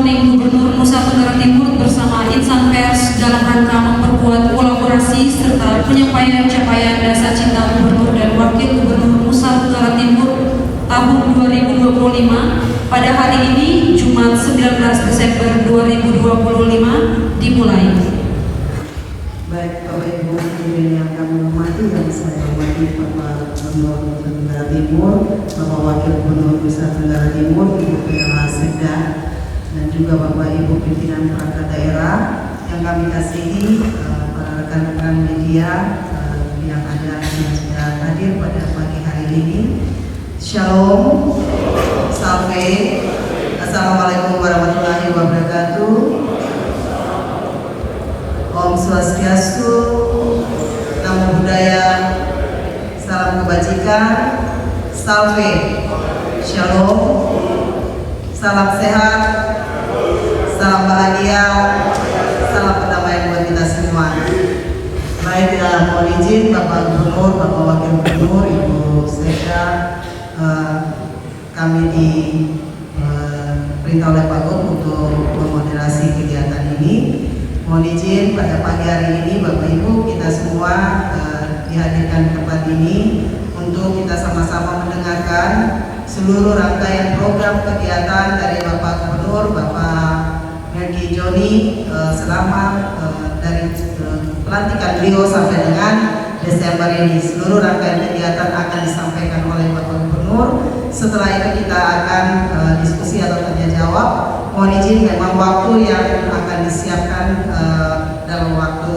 Warning Gubernur Nusa Tenggara Timur bersama insan pers dalam rangka memperkuat kolaborasi serta penyampaian capaian dasar cinta Gubernur dan Wakil Gubernur Nusa Tenggara Timur tahun 2025 pada hari ini Jumat 19 Desember 2025 dimulai. Baik Bapak Ibu yang kami hormati dan saya hormati Bapak Gubernur Nusa Tenggara Timur, Bapak Wakil Gubernur Nusa Tenggara Timur, Ibu PLH Sekda, dan juga Bapak Ibu pimpinan perangkat daerah yang kami kasihi, para rekan-rekan media yang ada yang sudah hadir pada pagi hari ini. Shalom, Salve, Assalamualaikum warahmatullahi wabarakatuh. Om Swastiastu, Namo Buddhaya, salam kebajikan, Salve, Shalom, salam sehat, salam bahagia, salam kedamaian buat kita semua. Baik, mohon izin Bapak Gubernur, Bapak Wakil Gubernur, Ibu Sekda, kami diperintah oleh Pak Gub untuk memoderasi kegiatan ini. Mohon izin pada pagi hari ini Bapak Ibu kita semua dihadirkan ke tempat ini untuk kita sama-sama mendengarkan seluruh rangkaian program kegiatan dari Bapak Gubernur, Bapak Melki Joni selama dari pelantikan beliau sampai dengan Desember ini. Seluruh rangkaian kegiatan akan disampaikan oleh Bapak Gubernur. Setelah itu kita akan diskusi atau tanya jawab. Mohon izin memang waktu yang akan disiapkan dalam waktu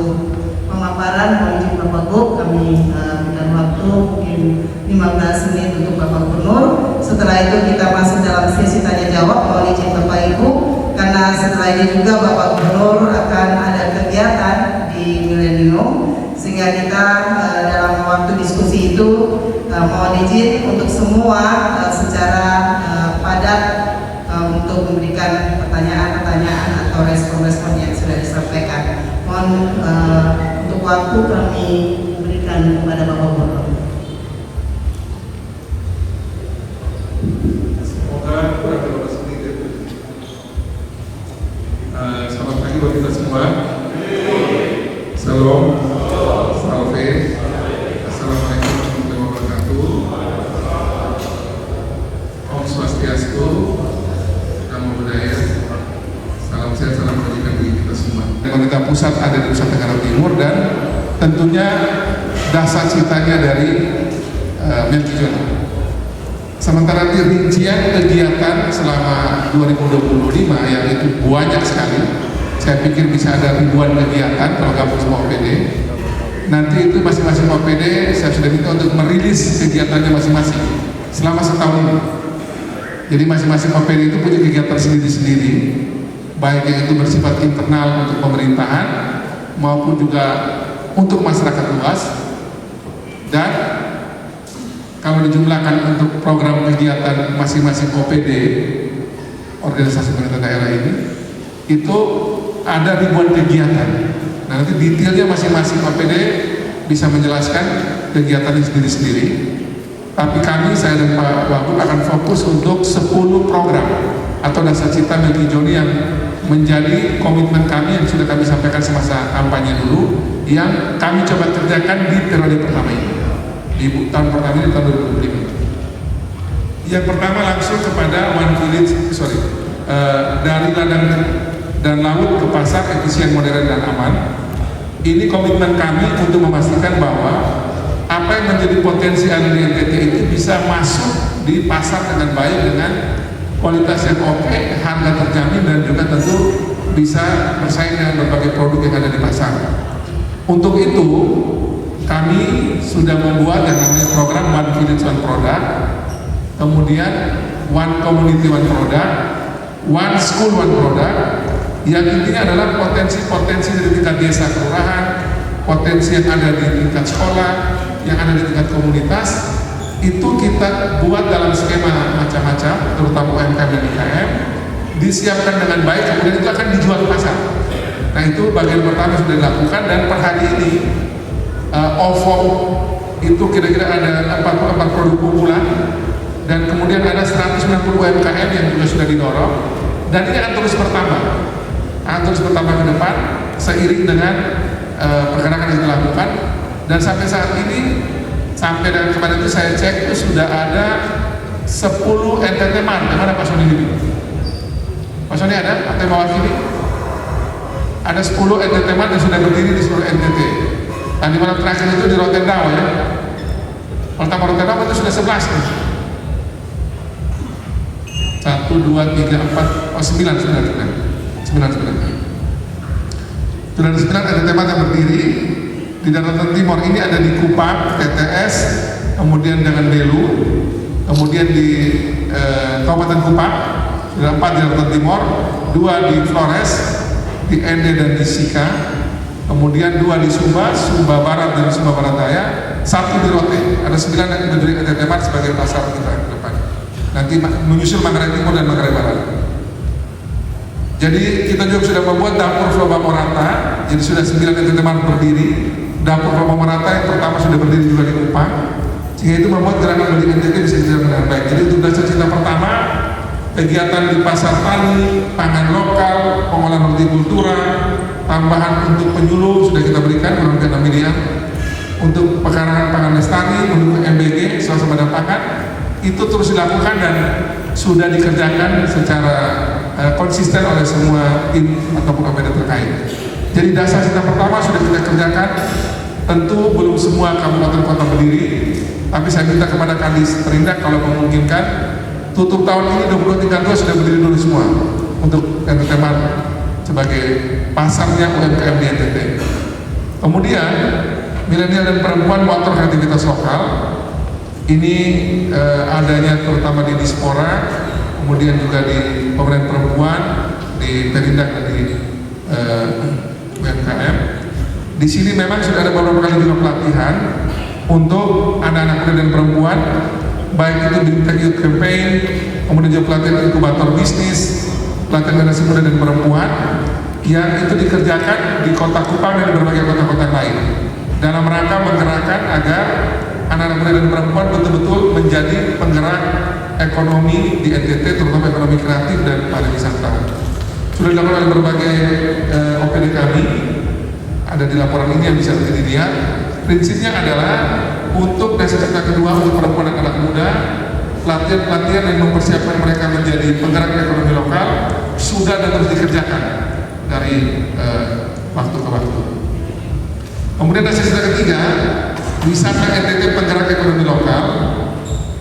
pemaparan. Mohon izin Bapak Gub, kami berikan waktu mungkin 15 menit untuk Bapak Gubernur. Setelah itu kita masuk dalam sesi tanya jawab. Mohon izin Bapak Ibu, karena setelah ini juga Bapak Gubernur akan ada kegiatan di Millennium, sehingga kita dalam waktu diskusi itu mohon izin untuk semua secara padat untuk memberikan pertanyaan-pertanyaan atau respon-respon yang sudah disampaikan. Mohon untuk waktu kami berikan kepada Bapak Gubernur. Semoga kurang lebih sedikit. Selamat pagi buat kita semua. Salam, salve, assalamualaikum warahmatullahi wabarakatuh. Om Swastiastu, Namo Buddhaya, salam sehat, salam kebajikan bagi kita semua. Pemerintah pusat ada di Nusa Tenggara Timur dan tentunya dasar citanya dari Melki Joni. Sementara di rincian kegiatan selama 2025 yang itu banyak sekali, saya pikir bisa ada ribuan kegiatan kalau gabung semua OPD. Nanti itu masing-masing OPD saya sudah minta untuk merilis kegiatannya masing-masing selama setahun ini. Jadi masing-masing OPD itu punya kegiatan sendiri-sendiri, baik yang itu bersifat internal untuk pemerintahan maupun juga untuk masyarakat luas. Dan kalau dijumlahkan untuk program kegiatan masing-masing OPD, organisasi pemerintah daerah ini, itu ada ribuan kegiatan. Nah, nanti detailnya masing-masing OPD bisa menjelaskan kegiatannya sendiri-sendiri. Tapi kami, saya dan Pak Wagub akan fokus untuk 10 program atau dasar cita Melki Joni yang menjadi komitmen kami yang sudah kami sampaikan semasa kampanye dulu, yang kami coba kerjakan di periode pertama ini. Di tahun pertama ini, tahun 2025. Yang pertama langsung kepada One Village, dari ladang dan laut ke pasar efisien, modern, dan aman. Ini komitmen kami untuk memastikan bahwa apa yang menjadi potensi ada di NTT itu bisa masuk di pasar dengan baik, dengan kualitas yang oke, harga terjamin, dan juga tentu bisa bersaing dengan berbagai produk yang ada di pasar. Untuk itu kami sudah membuat yang namanya program One Village One Product, kemudian One Community One Product, One School One Product, yang intinya adalah potensi-potensi dari tingkat desa kelurahan, potensi yang ada di tingkat sekolah, yang ada di tingkat komunitas, itu kita buat dalam skema macam-macam, terutama UMKM dan IKM, disiapkan dengan baik, kemudian itu akan dijual ke pasar. Nah, itu bagian pertama sudah dilakukan, dan per hari ini OVO itu kira-kira ada 44 produk unggulan, dan kemudian ada 190 UMKM yang juga sudah didorong, dan ini akan terus bertambah ke depan seiring dengan pergerakan yang kita lakukan. Dan sampai saat ini, sampai dengan kemarin itu saya cek itu sudah ada 10 NTT Mart. Yang mana Pak Sony ini? Pak Sony ada? Atau mewakili? Ada 10 NTT Mart yang sudah berdiri di seluruh NTT. Dan di malam terakhir itu di Rotendao ya. Pertama Rotendao itu sudah 11 nih. 1, 2, 3, 4, 9 sudah. Sudah ada 9 NTT Mart yang berdiri. Di Daratan Timur ini ada di Kupang, TTS, kemudian dengan Belu, kemudian di Kabupaten Kupang, sudah 4 di Daratan Timur, 2 di Flores, di Ende dan di Sika, kemudian 2 di Sumba Barat dan Sumba Barat Daya, 1 di Rote. Ada 9 yang berdiri NTT Mart sebagai pasar kita ke depan. Nanti menyusul Manggarai Timur dan Manggarai Barat. Jadi kita juga sudah membuat dapur Flobamo Rata, jadi sudah 9 NTT Mart berdiri. Dapur Flobamo Rata yang pertama sudah berdiri juga di Kupang, sehingga itu membuat gerakan beli NTT bisa dijalankan dengan baik. Jadi untuk dasar cita pertama, kegiatan di pasar tani, pangan lokal, pengolahan hortikultura, tambahan untuk penyuluh sudah kita berikan kurang lebih 6 miliar. Untuk pekarangan pangan lestari, untuk MBG, swasembada badan pangan, itu terus dilakukan dan sudah dikerjakan secara konsisten oleh semua tim ataupun OPD terkait. Jadi dasar cita pertama sudah kita kerjakan. Tentu belum semua kabupaten kota berdiri, tapi saya minta kepada Kadis Perindak kalau memungkinkan tutup tahun ini 2232 sudah berdiri dulu semua untuk NTT Mart sebagai pasarnya UMKM di NTT. Kemudian milenial dan perempuan motor kreativitas lokal ini adanya terutama di Dispora, kemudian juga di Pemberdayaan Perempuan, di Perindak dan di UMKM. Di sini memang sudah ada beberapa kali juga pelatihan untuk anak-anak muda dan perempuan, baik itu di Youth Campaign, kemudian juga pelatihan inkubator bisnis, pelatihan generasi muda dan perempuan yang itu dikerjakan di Kota Kupang dan di berbagai kota-kota lain dalam rangka menggerakkan agar anak-anak muda dan perempuan betul-betul menjadi penggerak ekonomi di NTT, terutama ekonomi kreatif dan pariwisata. Sudah dilakukan oleh berbagai OPD kami, ada di laporan ini yang bisa dilihat. Prinsipnya adalah untuk dasar cita kedua untuk perempuan dan anak muda, pelatihan-pelatihan yang mempersiapkan mereka menjadi penggerak ekonomi lokal sudah dan terus dikerjakan dari waktu ke waktu. Kemudian dasar cita ketiga, wisata NTT penggerak ekonomi lokal.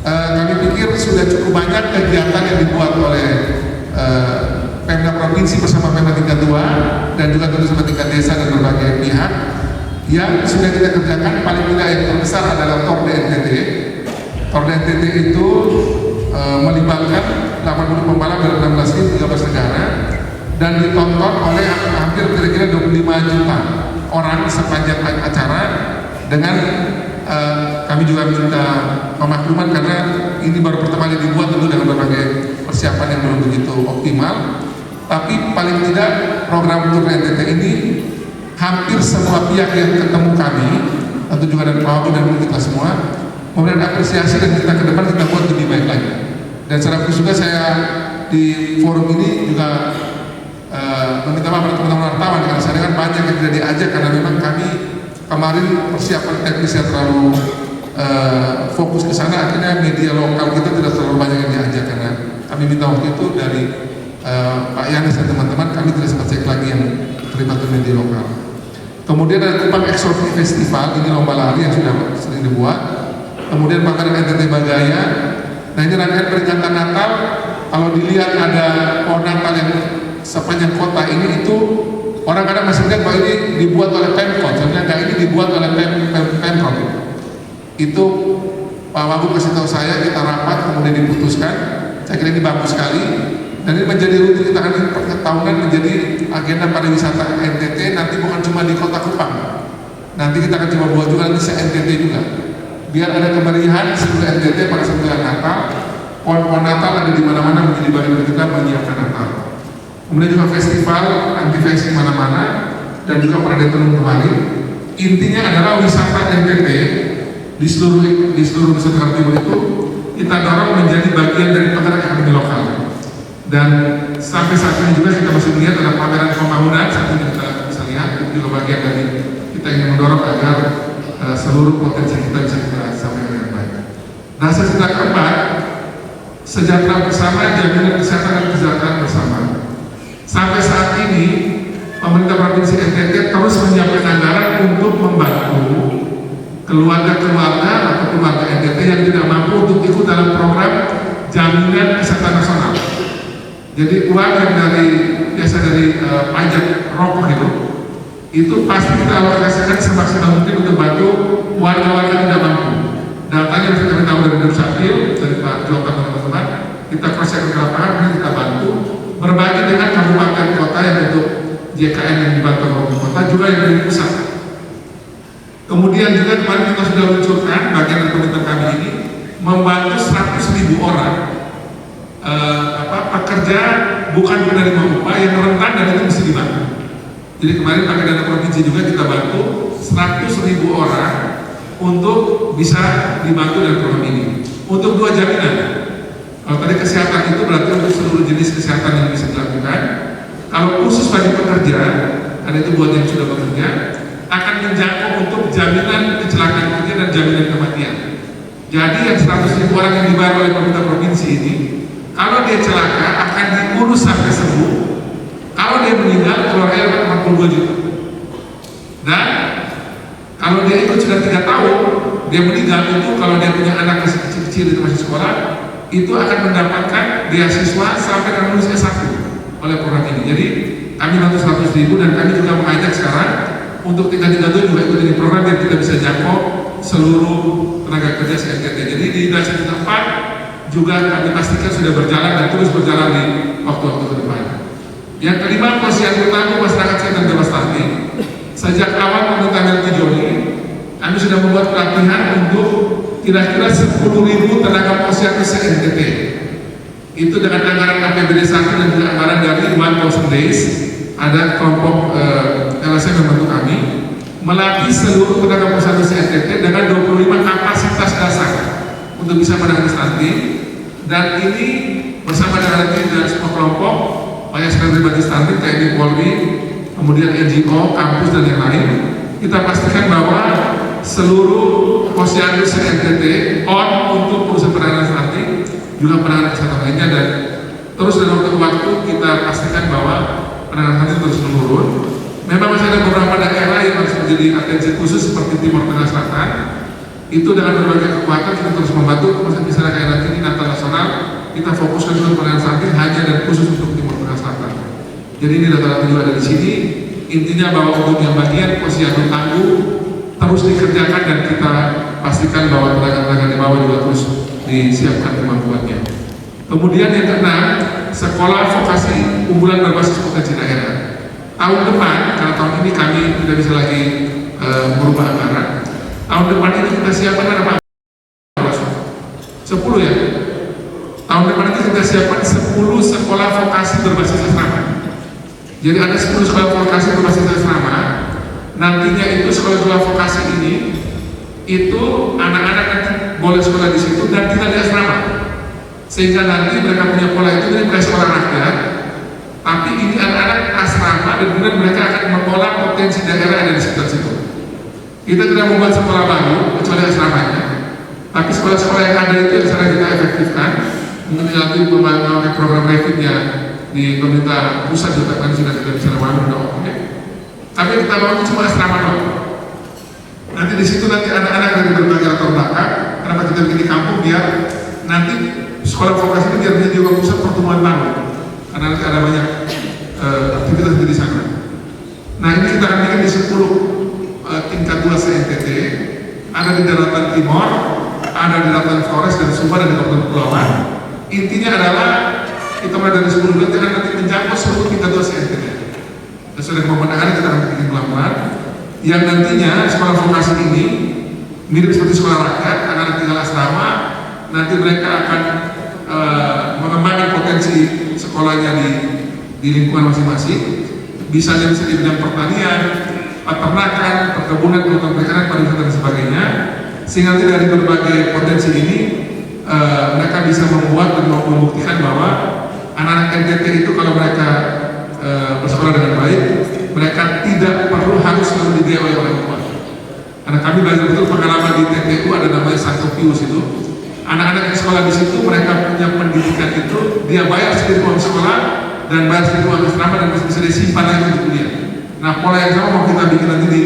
Kami pikir sudah cukup banyak kegiatan yang dibuat oleh Pemda Provinsi bersama Pemda tingkat 2 dan juga tentu sama tingkat desa dan berbagai pihak yang sudah kita kerjakan. Paling tidak yang terbesar adalah Torde NTT. Torde NTT itu melibatkan 80 pembalap dari 16 tim 13 negara dan ditonton oleh hampir kira-kira 25 juta orang sepanjang acara. Dengan kami juga minta pemakluman karena ini baru pertama kali dibuat, tentu dengan berbagai persiapan yang belum begitu optimal. Tapi paling tidak program Tour NTT ini hampir semua pihak yang ketemu kami, tentu juga dari Pak Wagub dan kita semua, memberikan apresiasi dan kita ke depan kita buat lebih baik lagi. Dan secara khusus juga saya di forum ini juga meminta maaf pada teman-teman wartawan karena saya dengar banyak yang tidak diajak karena memang kami kemarin persiapan teknisnya terlalu fokus ke sana, akhirnya media lokal kita tidak terlalu banyak yang diajak karena kami minta waktu itu dari Pak Yanis dan teman-teman, kami tidak sempat cek lagi yang terlibat di media lokal. Kemudian ada Kupang Exotic Festival, ini lomba lari yang sudah sering dibuat. Kemudian Makanan NTT Bagaya. Nah ini rangkaian peringatan Natal. Kalau dilihat ada pohon Natal yang sepanjang kota ini, itu orang kadang masih lihat bahwa ini dibuat oleh Pemkot. Sebenarnya enggak, ini dibuat oleh Pemkot. Itu Pak Wagub kasih tahu saya, kita rapat kemudian diputuskan. Saya kira ini bagus sekali. Dan ini menjadi rutin kita akan tahunan menjadi agenda pariwisata NTT. Nanti bukan cuma di Kota Kupang, nanti kita akan coba buat juga nanti se-NTT juga, biar ada kemeriahan seluruh NTT pada saat Natal. Pohon-pohon Natal ada di mana-mana menjadi bagian dari kita menyiapkan Natal. Kemudian juga festival anti-fest mana-mana dan juga pada tahun kemarin. Intinya adalah wisata NTT di seluruh Nusa Tenggara Timur itu kita dorong menjadi bagian dari penggerak ekonomi lokal. Dan sampai saat ini juga kita masih melihat ada pameran pembangunan, saat ini kita bisa lihat itu juga bagian dari kita ingin mendorong agar seluruh potensi kita bisa kita sampaikan dengan baik. Dasar kita keempat, sejahtera bersama, jaminan kesehatan dan kesejahteraan bersama. Sampai saat ini pemerintah Provinsi NTT terus menyiapkan anggaran untuk membantu keluarga-keluarga atau keluarga NTT yang tidak mampu untuk ikut dalam program jaminan kesehatan nasional. Jadi uang yang biasa dari pajak rokok itu pasti kita alokasikan semaksimal mungkin untuk bantu warga-warga tidak mampu. Datanya bisa kami tahu dari Dukcapil, dari Pak Joko teman-teman, kita cross-check ke lapangan, kemudian kita bantu berbagi dengan kabupaten kota yang untuk JKN yang dibantu kabupaten kota juga yang dari pusat. Kemudian juga kemarin kita sudah luncurkan bagian dari komitmen kami ini membantu 100.000 orang pekerja bukan penerima upah yang rentan dan itu mesti dibantu. Jadi kemarin pakai dana provinsi juga kita bantu 100.000 orang untuk bisa dibantu dalam program ini. Untuk 2 jaminan. Kalau tadi kesehatan itu berarti untuk seluruh jenis kesehatan yang bisa dilakukan. Kalau khusus bagi pekerja, karena itu buat yang sudah bekerja, akan menjangkau untuk jaminan kecelakaan kerja dan jaminan kematian. Jadi yang 100.000 orang yang dibayar oleh pemerintah provinsi ini, kalau dia celaka akan diurus sampai sembuh. Kalau dia meninggal keluarga dapat 42 juta. Dan kalau dia ikut sudah 3 tahun, dia meninggal itu kalau dia punya anak masih kecil-kecil itu masih sekolah, itu akan mendapatkan beasiswa sampai dengan lulus S1 oleh program ini. Jadi kami bantu 100.000 dan kami juga mengajak sekarang untuk tingkat 37 juga ikut ini program yang kita bisa jangkau seluruh tenaga kerja NTT. Jadi di dasar tempat juga kami pastikan sudah berjalan dan terus berjalan di waktu-waktu ke depan. Yang kelima, posyandu tangguh masyarakat sehat dan bebas stunting. Sejak awal pemerintahan Joni, kami sudah membuat pelatihan untuk kira-kira 10.000 tenaga posyandu se-NTT. Itu dengan anggaran APBD 1 dan juga anggaran dari 1000 Days. Ada kelompok LSM membantu kami melatih seluruh tenaga posyandu se-NTT dengan 25 kapasitas dasar untuk bisa menangani stunting. Dan ini bersama dengan tim dari semua kelompok, banyak sekali pribadi stunting, TNI Polri, kemudian NGO, kampus dan yang lain. Kita pastikan bahwa seluruh posyandu se-NTT on untuk urusan penanganan stunting, juga penanganan kesehatan lainnya, dan terus dalam waktu kita pastikan bahwa penanganan stunting terus menurun. Memang masih ada beberapa daerah yang harus menjadi atensi khusus seperti Timur Tengah Selatan. Itu dengan berbagai kekuatan kita terus membantu. Misalnya kayak nanti di Natal Nasional kita fokuskan untuk penanganan stunting hanya dan khusus untuk Timur Tengah Selatan. Jadi ini data-data juga ada di sini. Intinya bahwa untuk yang bagian posyandu tangguh terus dikerjakan dan kita pastikan bahwa tenaga-tenaga di bawah juga terus disiapkan kemampuannya. Kemudian yang keenam, sekolah vokasi unggulan berbasis potensi daerah. Tahun depan, karena tahun ini kami tidak bisa lagi merubah anggaran. Tahun depan ini kita siapkan ada 10 ya. Tahun depan ini kita siapkan 10 sekolah vokasi berbasis asrama. Jadi ada 10 sekolah vokasi berbasis asrama. Nantinya itu sekolah-sekolah vokasi ini itu anak-anak nanti boleh sekolah di situ dan kita di asrama. Sehingga nanti mereka punya pola itu dari mereka sekolah rakyat. Tapi ini anak-anak asrama dan kemudian mereka akan mengolah potensi daerah yang ada di sekitar situ. Kita tidak membuat sekolah baru kecuali asramanya. Tapi sekolah-sekolah yang ada itu yang sekarang kita efektifkan. Mungkin nanti memakai program refitnya di pemerintah pusat juga kan sudah tidak bisa bangun udah oke. Tapi kita bangun cuma asrama doang. Nanti di situ nanti anak-anak dari berbagai latar belakang. Kenapa kita bikin di kampung biar nanti sekolah vokasi ini biar menjadi juga pusat pertumbuhan baru. Karena nanti ada banyak aktivitas di sana. Nah ini kita akan bikin di 10 tingkat 2 se-NTT, ada di daratan Timur, ada di daratan Flores dan Sumba dan di Kabupaten Kepulauan. Intinya adalah kita mulai dari 10 bulan kita nanti menjangkau seluruh tingkat 2 se-NTT. Sesuai dengan pemandangan kita akan bikin pelan-pelan. Yang nantinya sekolah vokasi ini mirip seperti sekolah rakyat, anak-anak tinggal asrama, nanti mereka akan mengembangkan potensi sekolahnya di lingkungan masing-masing. Bisa di bidang pertanian, peternakan, perkebunan, kelautan perikanan, pariwisata dan sebagainya. Sehingga nanti dari berbagai potensi ini mereka bisa membuat dan membuktikan bahwa anak-anak NTT itu kalau mereka bersekolah dengan baik, mereka tidak perlu harus selalu dibiayai oleh orang tua. Karena kami belajar betul pengalaman di TTU, ada namanya Santo Pius itu. Anak-anak yang sekolah di situ mereka punya pendidikan itu, dia bayar sendiri uang sekolah dan bayar sendiri uang asrama dan bisa disimpan lagi untuk kuliah. Nah, pola yang sama mau kita bikin nanti di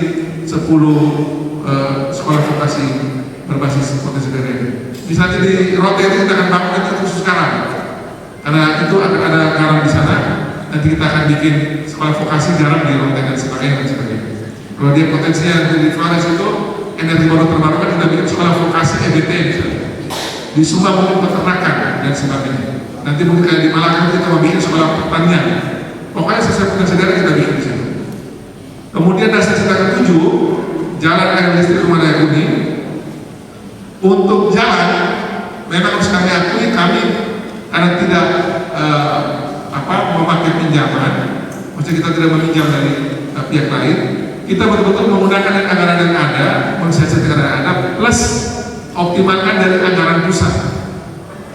10 sekolah vokasi berbasis potensi daerah. Misalnya di Rote itu kita akan bangun itu khusus garam, karena itu akan ada garam di sana. Nanti kita akan bikin sekolah vokasi garam di Rote dan sebagainya. Kalau dia potensinya di Flores itu energi baru terbarukan, kita bikin sekolah vokasi EBT misalnya. Di Sumba mungkin peternakan dan sebagainya. Nanti mungkin kayak di Malang kita mau bikin sekolah pertanian. Pokoknya sesuai potensi daerah kita bikin di situ. Kemudian dasar cita ke-7, jalan air listrik Rumah Layak Kuning. Untuk jalan, memang harus kami akui kami karena tidak memakai pinjaman, maksudnya kita tidak meminjam dari pihak lain. Kita betul-betul menggunakan anggaran yang ada, mensiasati anggaran yang ada, plus optimalkan dari anggaran pusat.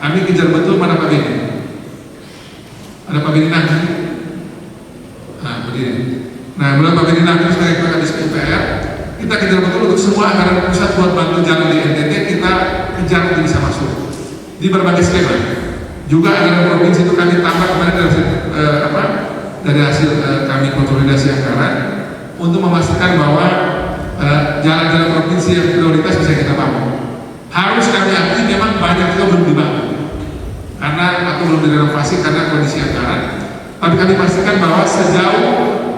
Kami kejar betul mana Pak Beni. Ada Pak Beni nanti. Nah, berdiri. Nah, mulai Pak Beni nanti sebagai Kadis PUPR, kita kejar betul untuk semua anggaran pusat buat bantu jalan di NTT, kita kejar untuk bisa masuk di berbagai skema. Juga anggaran provinsi itu kami tambah kemarin dari hasil kami konsolidasi anggaran untuk memastikan bahwa jalan-jalan provinsi yang prioritas bisa kita bangun. Harus kami akui memang banyak juga belum dibangun atau belum direnovasi karena kondisi anggaran. Tapi kami pastikan bahwa sejauh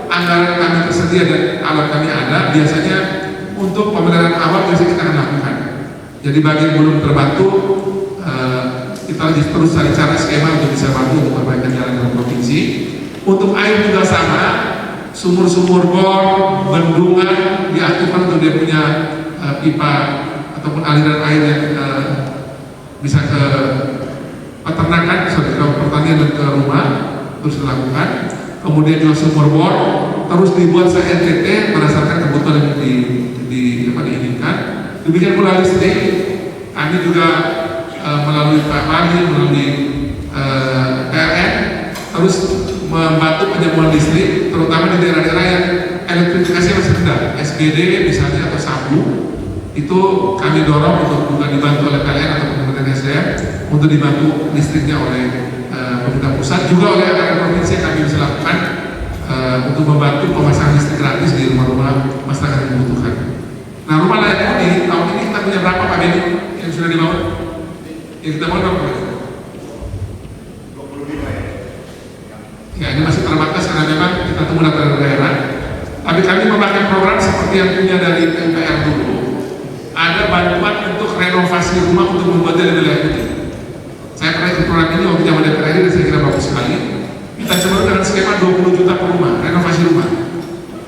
anggaran kami tersedia dan alat kami ada, biasanya untuk pemeliharaan awal biasanya kita akan lakukan. Jadi bagi yang belum terbantu, kita lagi terus cari cara skema untuk bisa bantu untuk perbaikan jalan-jalan provinsi. Untuk air juga sama, sumur-sumur bor, bendungan diaktifkan untuk dia punya pipa ataupun aliran air yang bisa ke peternakan, ke pertanian dan ke rumah terus dilakukan. Kemudian juga sumur bor terus dibuat se-NTT berdasarkan kebutuhan yang diinginkan. Demikian pula listrik, kami juga melalui Pak Bali, melalui PLN terus membantu penyambungan listrik, terutama di daerah-daerah yang elektrifikasi masih rendah, SBD misalnya atau Sabu. Itu kami dorong untuk juga dibantu oleh PLN atau Kementerian SDM untuk dibantu listriknya oleh pemerintah pusat, juga oleh anggaran provinsi yang kami bisa lakukan untuk membantu pemasangan listrik gratis di rumah-rumah masyarakat yang membutuhkan. Nah, Rumah Layak Kuning tahun ini kita punya berapa Pak Beni yang sudah dibangun? Yang kita bangun berapa? 25 ya. Ya, ini masih terbatas karena memang kita tunggu data dari daerah. Tapi kami memakai program seperti yang punya dari PUPR dulu. Ada bantuan untuk renovasi rumah untuk membuatnya lebih layak hidup. Saya pernah ikut program ini waktu zaman DPR dan saya kira bagus sekali. Kita coba dengan skema 20 juta per rumah, renovasi rumah.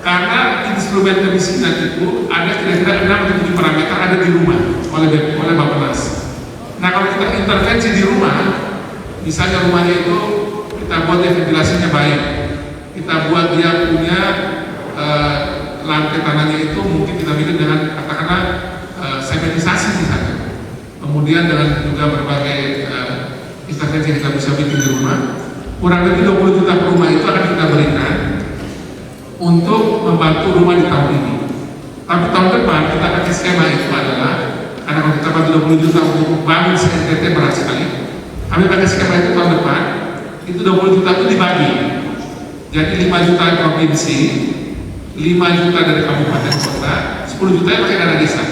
Karena instrumen kemiskinan itu ada kira-kira 6 atau 7 parameter ada di rumah oleh Bappenas. Nah, kalau kita intervensi di rumah, misalnya rumahnya itu kita buat ventilasinya baik, kita buat dia punya lantai tanahnya itu mungkin kita bikin dengan katakanlah sementisasi misalnya. Kemudian dengan juga berbagai intervensi yang kita bisa bikin di rumah, kurang lebih 20 juta per rumah itu akan kita berikan untuk membantu rumah di tahun ini. Tapi tahun depan kita pakai skema itu adalah karena kalau kita bantu 20 juta untuk bangun se-NTT berat sekali, kami pakai skema itu tahun depan itu 20 juta itu dibagi. Jadi 5 juta provinsi, 5 juta dari kabupaten kota, 10 juta pakai dana desa.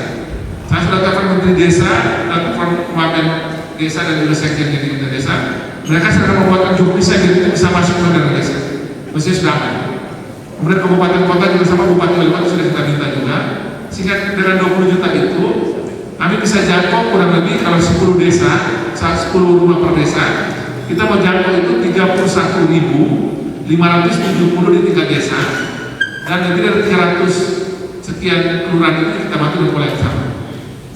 Saya sudah telepon Menteri Desa, telepon Wamen Desa dan juga Sekjen di Menteri Desa. Mereka sedang membuatkan juknis yang bisa masuk ke dana desa. Mestinya sudah ada. Kemudian kabupaten kota juga sama bupati wali kota sudah kita minta juga. Sehingga dengan 20 juta itu kami bisa jangkau kurang lebih kalau 10 desa, 10 rumah per desa, kita mau jangkau itu 31.570 di 3 desa dan lebih dari 300 sekian kelurahan itu kita bantu dengan pola yang sama.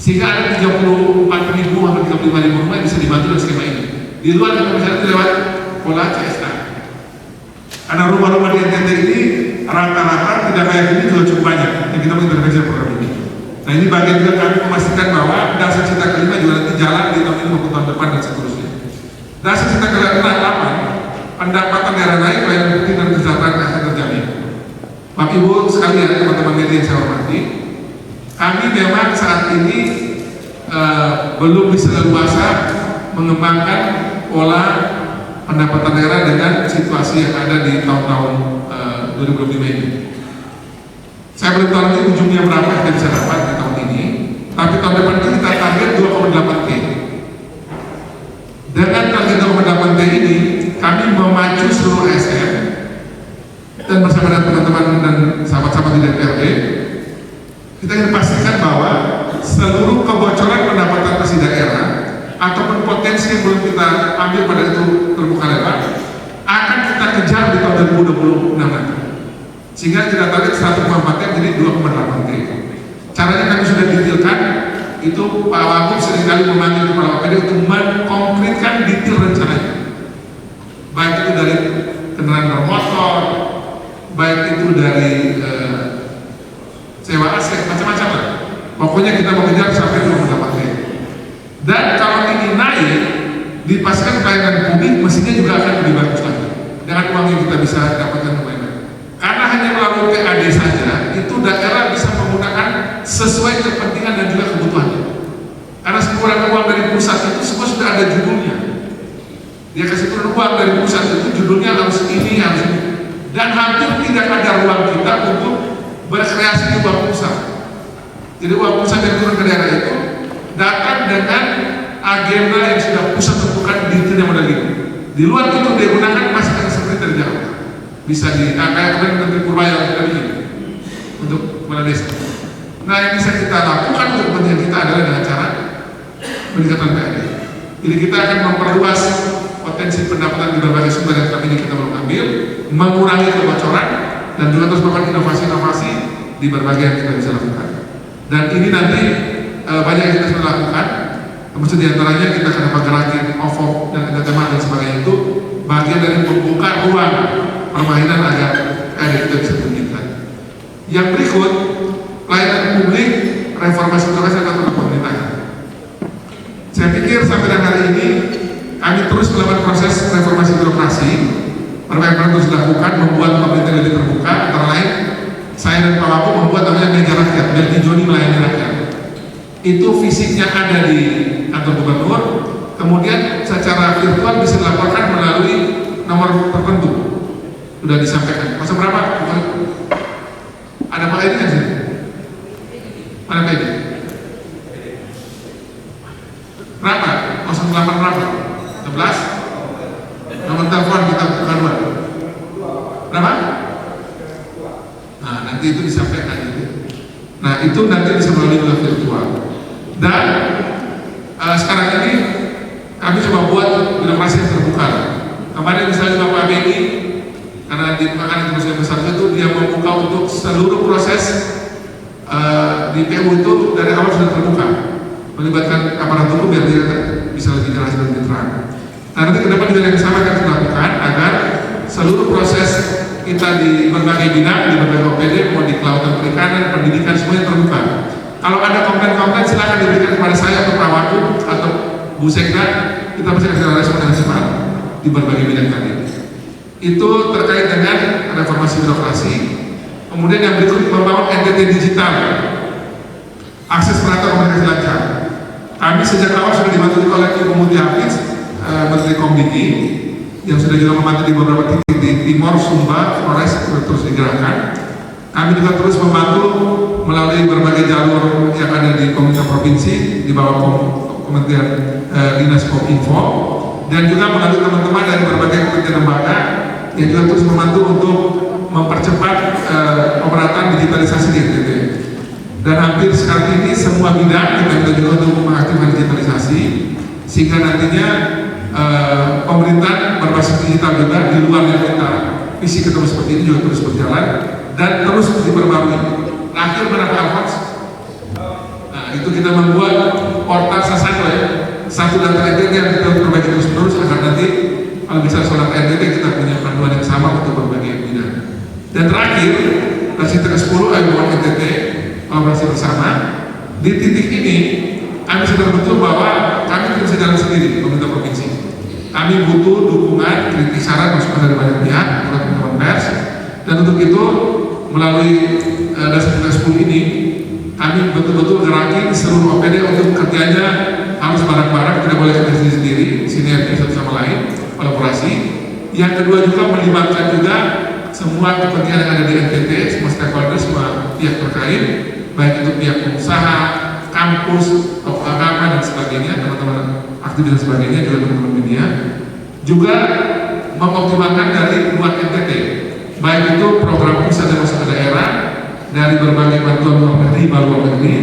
Sehingga ada 34.000 sampai 35.000 rumah yang bisa dibantu dengan skema ini. Di luar kami bisa lewat pola CSK. Karena rumah-rumah di NTT ini rata-rata tidak kayak gini juga cukup banyak yang kita mengintervensi program ini. Nah, ini bagian juga kami memastikan bahwa dasar cita kelima juga nanti jalan di tahun ini maupun tahun depan dan seterusnya. Dasar cita kelima 8 pendapatan daerah naik, pelayanan publik dan kesejahteraan akan terjamin. Bapak Ibu sekalian, teman-teman media yang saya hormati, kami memang saat ini belum bisa leluasa mengembangkan pola pendapatan daerah dengan situasi yang ada di tahun-tahun 2025 ini. Saya belum tahu nanti ujungnya berapa kita bisa dapat di tahun ini, tapi tahun depan kita target 2,8 T. Dengan target 2,8 T ini, kami memacu seluruh ASN dan bersama dengan teman-teman dan sahabat-sahabat di DPRD, kita ingin pastikan bahwa seluruh kebocoran pendapatan pasti daerah ataupun potensi yang belum kita ambil pada itu terbuka lebar akan kita kejar di tahun 2026 nanti. Sehingga kita target 1,4 T jadi 2,8 T. Caranya kami sudah detailkan, itu Pak Wagub seringkali memanggil kepala OPD untuk mengkonkretkan detail rencananya. Baik itu dari kendaraan bermotor, baik itu dari sewa aset, macam-macam lah. Pokoknya kita mau kejar sampai 2,8 T. Dan kalau ini naik, dipastikan pelayanan publik mestinya juga akan lebih bagus lagi dengan uang yang kita bisa dapatkan kemarin. Karena hanya melalui PAD saja, itu daerah bisa menggunakan sesuai kepentingan dan juga kebutuhannya. Karena sekurangan uang dari pusat itu semua sudah ada judulnya. Dia kasih turun uang dari pusat itu judulnya harus ini, harus ini. Dan hampir tidak ada ruang kita untuk berkreasi di uang pusat. Jadi uang pusat yang turun ke daerah itu datang dengan agenda yang sudah pusat tentukan di dunia model ini. Di luar itu dia gunakan masih akan seperti dari Jakarta. Bisa di kayak kemarin Menteri Purbaya yang kita bikin untuk kepala desa. Nah, yang bisa kita lakukan untuk kepentingan kita adalah dengan cara peningkatan PAD. Jadi kita akan memperluas potensi pendapatan di berbagai sumber yang selama ini kita belum ambil, mengurangi kebocoran dan juga terus melakukan inovasi-inovasi di berbagai yang kita bisa lakukan. Dan ini nanti banyak yang kita sudah lakukan. Termasuk diantaranya kita akan menggerakin OVO dan tema dan sebagainya itu bagian dari membuka ruang permainan agar kita bisa berkembang. Yang berikut, pelayanan publik, reformasi birokrasi atau pemerintahan. Saya pikir sampai dengan hari ini kami terus melakukan proses reformasi birokrasi. Berbagai terus dilakukan, membuat pemerintah lebih terbuka. Antara lain, saya dan Pak Wagub membuat namanya meja rakyat, Berti Joni melayani rakyat. Itu fisiknya ada di kantor gubernur, kemudian secara virtual bisa dilaporkan melalui nomor tertentu. Sudah disampaikan. Masa berapa? Ada Pak Edi kan sih? Mana Pak Edi? Berapa? 08 berapa? 11? Nomor telepon kita bukan dua. Berapa? Nah, nanti itu disampaikan gitu. Nah, itu nanti bisa melalui virtual. Dan sekarang ini kami coba buat birokrasi yang terbuka. Kemarin misalnya Bapak Beni, karena di makanan yang besar itu dia membuka untuk seluruh proses di PU itu dari awal sudah terbuka, melibatkan aparat hukum biar dia bisa lebih jelas dan lebih terang. Nah, nanti ke depan juga yang sama akan dilakukan agar seluruh proses kita di berbagai bidang, di berbagai OPD, mau di kelautan perikanan, pendidikan, semuanya terbuka. Kalau ada komplain-komplain silakan diberikan kepada saya atau Pak Wagub atau Bu Sekda, kita pasti akan respon dengan cepat di berbagai bidang tadi. Itu terkait dengan reformasi birokrasi. Kemudian yang berikut membangun NTT digital, akses merata komunikasi lancar. Kami sejak awal sudah dibantu oleh Ibu Muti Hafiz, Menteri Kombini, yang sudah juga membantu di beberapa titik di Timor, Sumba, Flores terus digerakkan. Kami juga terus membantu melalui berbagai jalur yang ada di pemerintah provinsi di bawah Kementerian Dinas Kominfo, dan juga melalui teman-teman dari berbagai kementerian lembaga yang juga terus membantu untuk mempercepat pemerataan digitalisasi di NTT. Dan hampir sekarang ini semua bidang kita juga untuk mengaktifkan digitalisasi, sehingga nantinya pemerintah berbasis digital juga di luar yang kita visi ketemu seperti ini juga terus berjalan dan terus diperbarui. Akhir berapa Alphonse? Nah, itu kita membuat portal Sasando ya, satu data NTT yang kita perbaiki terus menerus agar nanti kalau bisa soal NTT kita punya panduan yang sama untuk berbagai bidang. Dan terakhir, dari ke-10 Ayo NTT kolaborasi bersama. Di titik ini kami sudah betul bahwa kami tidak bisa jalan sendiri pemerintah provinsi. kami butuh dukungan, kritik, saran, masukan dari banyak pihak, teman-teman pers. Dan untuk itu melalui dasar 10 ini kami betul-betul gerakin seluruh OPD untuk kerjanya harus bareng-bareng, tidak boleh kerja sendiri, sinergi satu sama lain, kolaborasi. Yang kedua juga melibatkan juga semua kepentingan yang ada di NTT, semua stakeholder, semua pihak terkait, baik itu pihak pengusaha, kampus, tokoh agama dan sebagainya, teman-teman aktivis dan sebagainya, juga teman-teman media, juga mengoptimalkan dari luar NTT, baik itu program pusat dan pusat daerah dari berbagai bantuan luar negeri, luar negeri,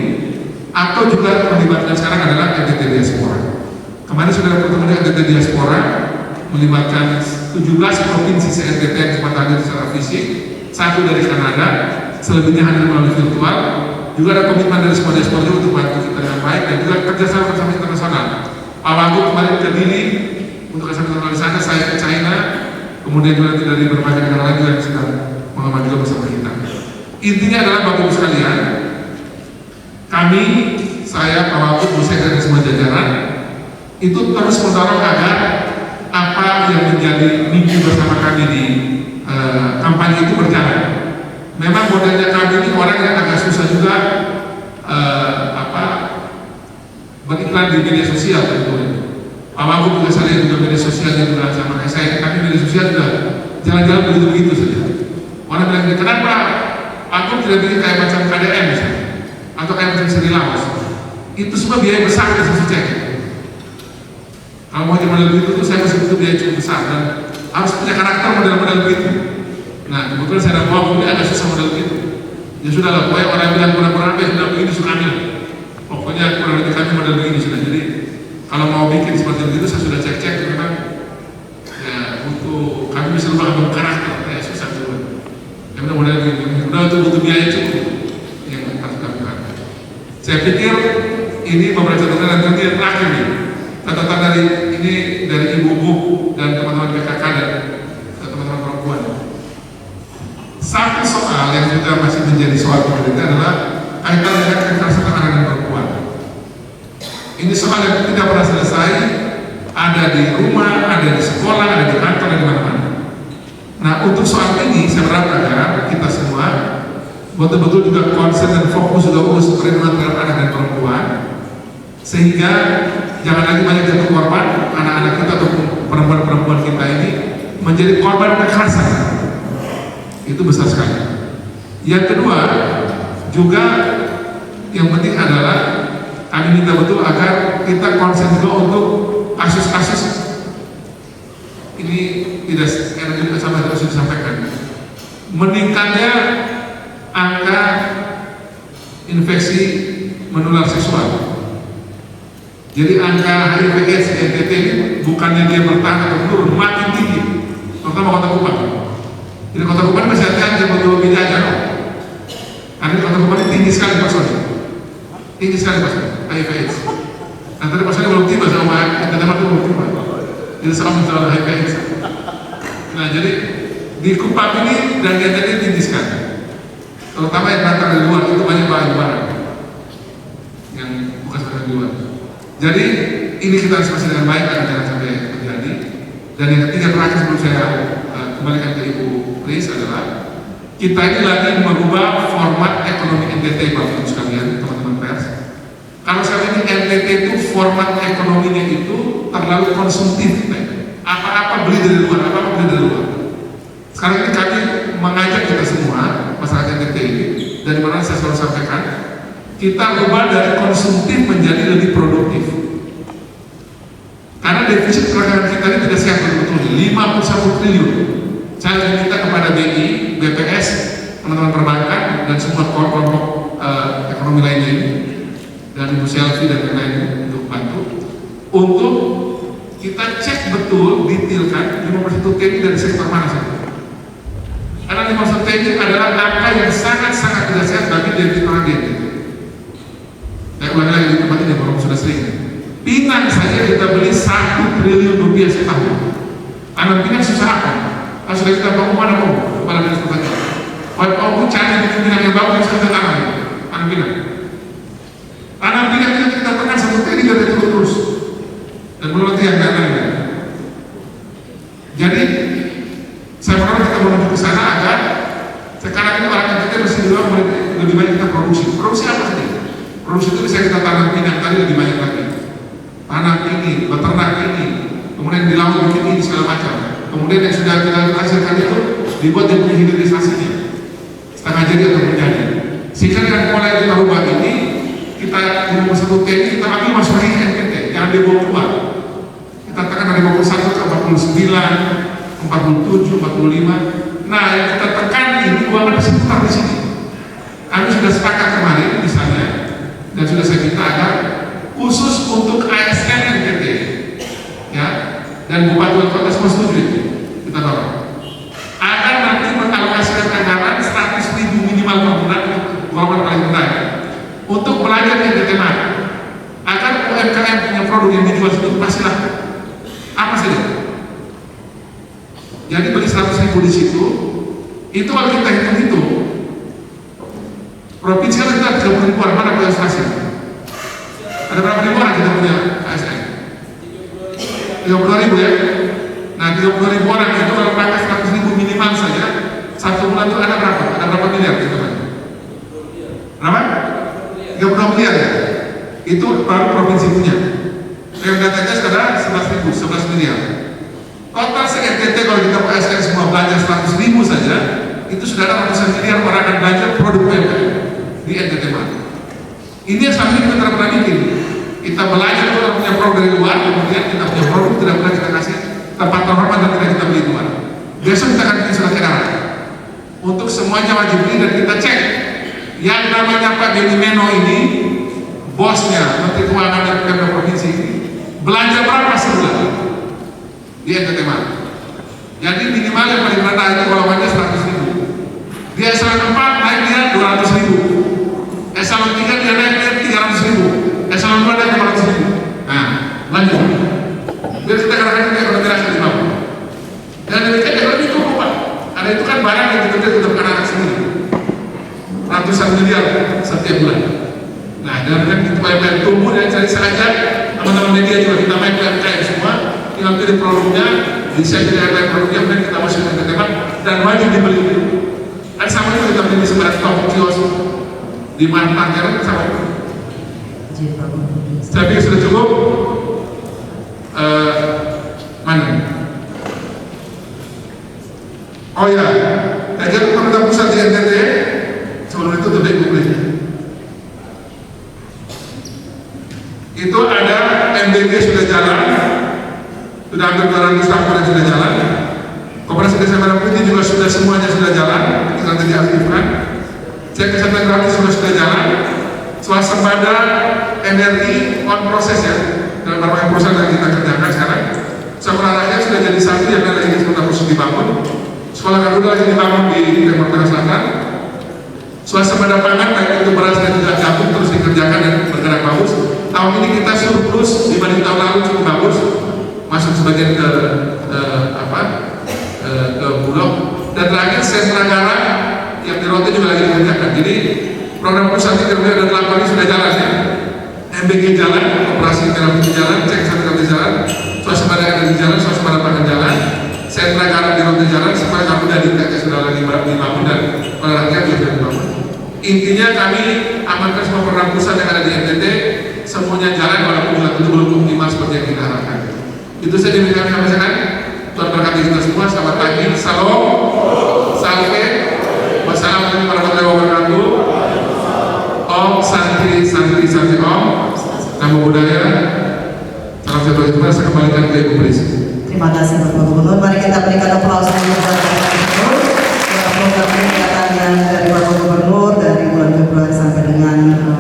atau juga melibatkan sekarang adalah NTT Diaspora. Kemarin sudah bertemu dengan NTT Diaspora, melibatkan 17 provinsi se-NTT yang sempat hadir secara fisik, 1 dari Kanada, selebihnya hadir melalui virtual. Juga ada komitmen dari semua diaspora untuk bantu kita dengan baik, dan juga kerjasama bersama internasional. Pak Wagub kemarin ke Dili untuk kerjasama internasional di sana, saya ke China, kemudian juga dari berbagai negara lain juga yang sedang mengamankan juga bersama kita. Intinya adalah Bapak Ibu sekalian, kami, saya, Pak Wagub, Bu Sekda dan semua jajaran itu terus mendorong agar apa yang menjadi mimpi bersama kami di kampanye itu berjalan. Memang modelnya kami ini orang yang agak susah juga beriklan di media sosial tentunya. Pak Wagub juga saya juga media sosialnya juga sama kayak saya. Kami media sosial juga jalan-jalan begitu saja. Orang bilang, kenapa Wagub tidak bikin kayak macam KDM misalnya, atau kayak macam Sri Laos? Itu semua biaya besar yang saya cek. Kalau mau model begitu tuh saya masih butuh biaya cukup besar dan harus punya karakter model-model begitu. Nah, kebetulan saya ada bawa ini agak susah model begitu. Ya sudah lah, pokoknya orang bilang kurang-kurang apa sudah begini suka ambil. Pokoknya kurang lebih kami model begini sudah. Jadi kalau mau bikin seperti itu saya sudah cek-cek memang ya butuh, kami bisa lupa untuk karakter ya susah dulu. Ya udah model begini, udah itu butuh biaya cukup yang harus kami lakukan. Saya pikir ini beberapa catatan dan kemudian terakhir nih, catatan dari ini dari ibu-ibu dan teman-teman PKK dan teman-teman perempuan. Satu soal yang juga masih menjadi soal pemerintah adalah kaitan dengan kekerasan anak dan perempuan. Ini soal yang tidak pernah selesai, ada di rumah, ada di sekolah, ada di kantor, ada di mana-mana. Nah, untuk soal ini saya berharap agar kita semua betul-betul juga konsen dan fokus juga urus perlindungan terhadap anak dan perempuan, sehingga jangan lagi banyak jatuh korban anak-anak kita atau perempuan-perempuan kita ini menjadi korban kekerasan. Itu besar sekali. Yang kedua juga yang penting adalah kami minta betul agar kita konsen juga untuk kasus-kasus ini tidak sama terus disampaikan, meningkatnya angka infeksi menular seksual. Jadi angka HIV/AIDS di NTT ini bukannya dia bertahan atau menurun, makin tinggi, terutama Kota Kupang. Jadi Kota Kupang masih hati-hati untuk lebih jajan. Karena Kota Kupang ini tinggi sekali Pak Soni, tinggi sekali Pak Soni HIV/AIDS. Nah tadi Pak Soni belum tiba sama NTT itu belum tiba. Jadi sama menjual HIV/AIDS. Nah jadi di Kupang ini dan NTT tinggi sekali. Terutama yang datang dari luar itu banyak barang yang bukan sebenarnya di luar. Jadi ini kita harus masih dengan baik agar jangan sampai terjadi. Dan yang ketiga terakhir sebelum saya kembalikan ke Ibu Pris adalah kita ini lagi merubah format ekonomi NTT Bapak Ibu sekalian, teman-teman pers. Kalau sekarang ini NTT itu format ekonominya itu terlalu konsumtif, apa-apa beli dari luar, apa-apa beli dari luar. Sekarang ini kami mengajak kita semua masyarakat NTT ini, dari mana saya selalu sampaikan, kita ubah dari konsumtif menjadi lebih produktif. Karena defisit perdagangan kita ini tidak sehat betul-betul, 51 triliun. Saya minta kepada BI, BPS, teman-teman perbankan dan semua kelompok ekonomi lainnya ini, dan Ibu Selvi dan lain-lain untuk bantu, untuk kita cek betul, detailkan 51 T ini dari sektor mana saja. Karena 51 T ini adalah angka yang sangat-sangat tidak sehat bagi defisit perdagangan. Saya ulangi lagi di tempat ini, kalau sudah sering. Pinang saja kita beli 1 triliun rupiah setahun. Tanam pinang susah apa? Kalau sudah kita bangun mana mau? Kepala dinas pertanian. Kalau kamu cari bikin pinang yang bagus, kita tanam. Tanam pinang. Tanam pinang kita pernah 1 triliun dari terus. Dan belum nanti yang lain. Jadi saya pernah kita menuju ke sana agar sekarang ini orang kita mesti lebih banyak kita produksi. Produksi apa sih? Produksi itu bisa kita tanam minyak tadi lebih banyak lagi. Tanam ini, beternak ini, kemudian di laut bikin ini segala macam. Kemudian yang sudah kita hasilkan itu dibuat dan hilirisasinya setengah jadi atau menjadi. Sehingga dengan pola yang kita ubah ini, kita di nomor 1 T ini kita ambil masuk lagi ke NPT, jangan dibawa keluar. Kita tekan dari 51 ke 49, 47, 45. Nah, yang kita tekan ini uangnya pasti putar di sini. Kami sudah sepakat kemarin misalnya, dan sudah saya minta agar khusus untuk ASN NPT, ya, dan Bupati Wali Kota semua setuju itu, kita dorong. Agar nanti mengalokasikan anggaran 100.000 minimal per bulan untuk golongan paling rendah untuk belajar NPT Mart, agar UMKM punya produk yang dijual itu pasti laku. Apa saja? Jadi beli 100.000 di situ, itu kalau kita hitung-hitung, provinsi kan kita 30.000 orang, mana punya stasiun? Ada berapa ribu orang kita punya ASN? 32.000 ya? Nah 32.000 orang itu kalau pakai 100.000 minimal saja, satu bulan itu ada berapa? Ada berapa miliar? Gitu kan? Berapa? 32 miliar ya? Itu baru provinsi punya. PMDTK sudah 11 miliar. Total se-NTT kalau kita ASN semua belanja 100.000 saja, itu sudah ada ratusan miliar orang akan belanja produk UMKM di NTT Mart. Ini yang sampai kita tidak pernah bikin. Kita belajar itu orang punya produk dari luar, kemudian kita punya produk tidak pernah kita kasih tempat terhormat dan tidak kita beli luar. Besok kita akan bikin surat edaran untuk semuanya wajib beli dan kita cek. Yang namanya Pak Benny Meno ini, bosnya Menteri Keuangan dan Pemda Provinsi ini, belanja berapa sebulan di NTT Mart? Jadi minimal yang paling rendah itu golongannya 100.000. Di eselon 4 naik dia 200.000. Eselon 3 dia naik dia 300.000. Eselon 2 naik 500.000. Nah, lanjut. Biar kita katakan ekonomi rakyat di bawah. Dan demikian ekonomi itu Pak. Karena itu kan barang yang kita untuk anak-anak sendiri. Ratusan miliar setiap bulan. Nah, dengan itu UMKM tumbuh dan cari saja teman-teman media juga kita main UMKM semua, tinggal pilih produknya, bisa jadi produknya, kemudian kita masukkan ke tempat dan wajib dibeli. Kan sama itu kita beli di sebelah toko kios di Mampang kan sama itu. Saya pikir sudah cukup. Mana? Oh ya, agar pemerintah pusat di NTT sebelum itu terbaik publiknya. Itu ada MBG sudah jalan, sudah hampir 200 tahun yang sudah jalan. Koperasi Desa Merah Putih juga sudah semuanya sudah jalan, tinggal diaktifkan. Cek kesehatan gratis sudah jalan. Swasembada energi on proses ya, dalam berbagai perusahaan yang kita kerjakan sekarang. Sekolah rakyat sudah jadi satu yang lagi sebentar harus dibangun. Sekolah Garuda lagi dibangun di Timur Tengah Selatan. Swasembada pangan baik itu beras dan juga jagung terus dikerjakan dan bergerak bagus. Tahun ini kita surplus dibanding tahun lalu cukup bagus, masuk sebagian ke Bulog. Dan terakhir sentra garam yang di Rote juga lagi dikerjakan. Jadi program pusat ini ada 8 ini sudah jalan ya. MBG jalan, operasi garam itu jalan, cek satu jalan, swasembada energi jalan, swasembada pangan jalan, sentra garam di Rote jalan, semua Garuda di TK sudah lagi dibangun dan olahraga juga sudah dibangun. Intinya kami amankan semua program pusat yang ada di NTT, semuanya jalan walaupun juga tentu belum optimal seperti yang kita harapkan. Itu saja yang kami sampaikan. Tuhan berkati kita semua. Selamat pagi. Salam, salve, wassalamualaikum warahmatullahi wabarakatuh. Om Santi Santi Santi Om. Namo Buddhaya. Salam sejahtera itu saya kembalikan ke Ibu Polisi. Terima kasih Bapak Gubernur. Mari kita berikan aplaus dulu buat Bapak Gubernur. Program kegiatan yang dari Bapak Gubernur dari bulan Februari sampai dengan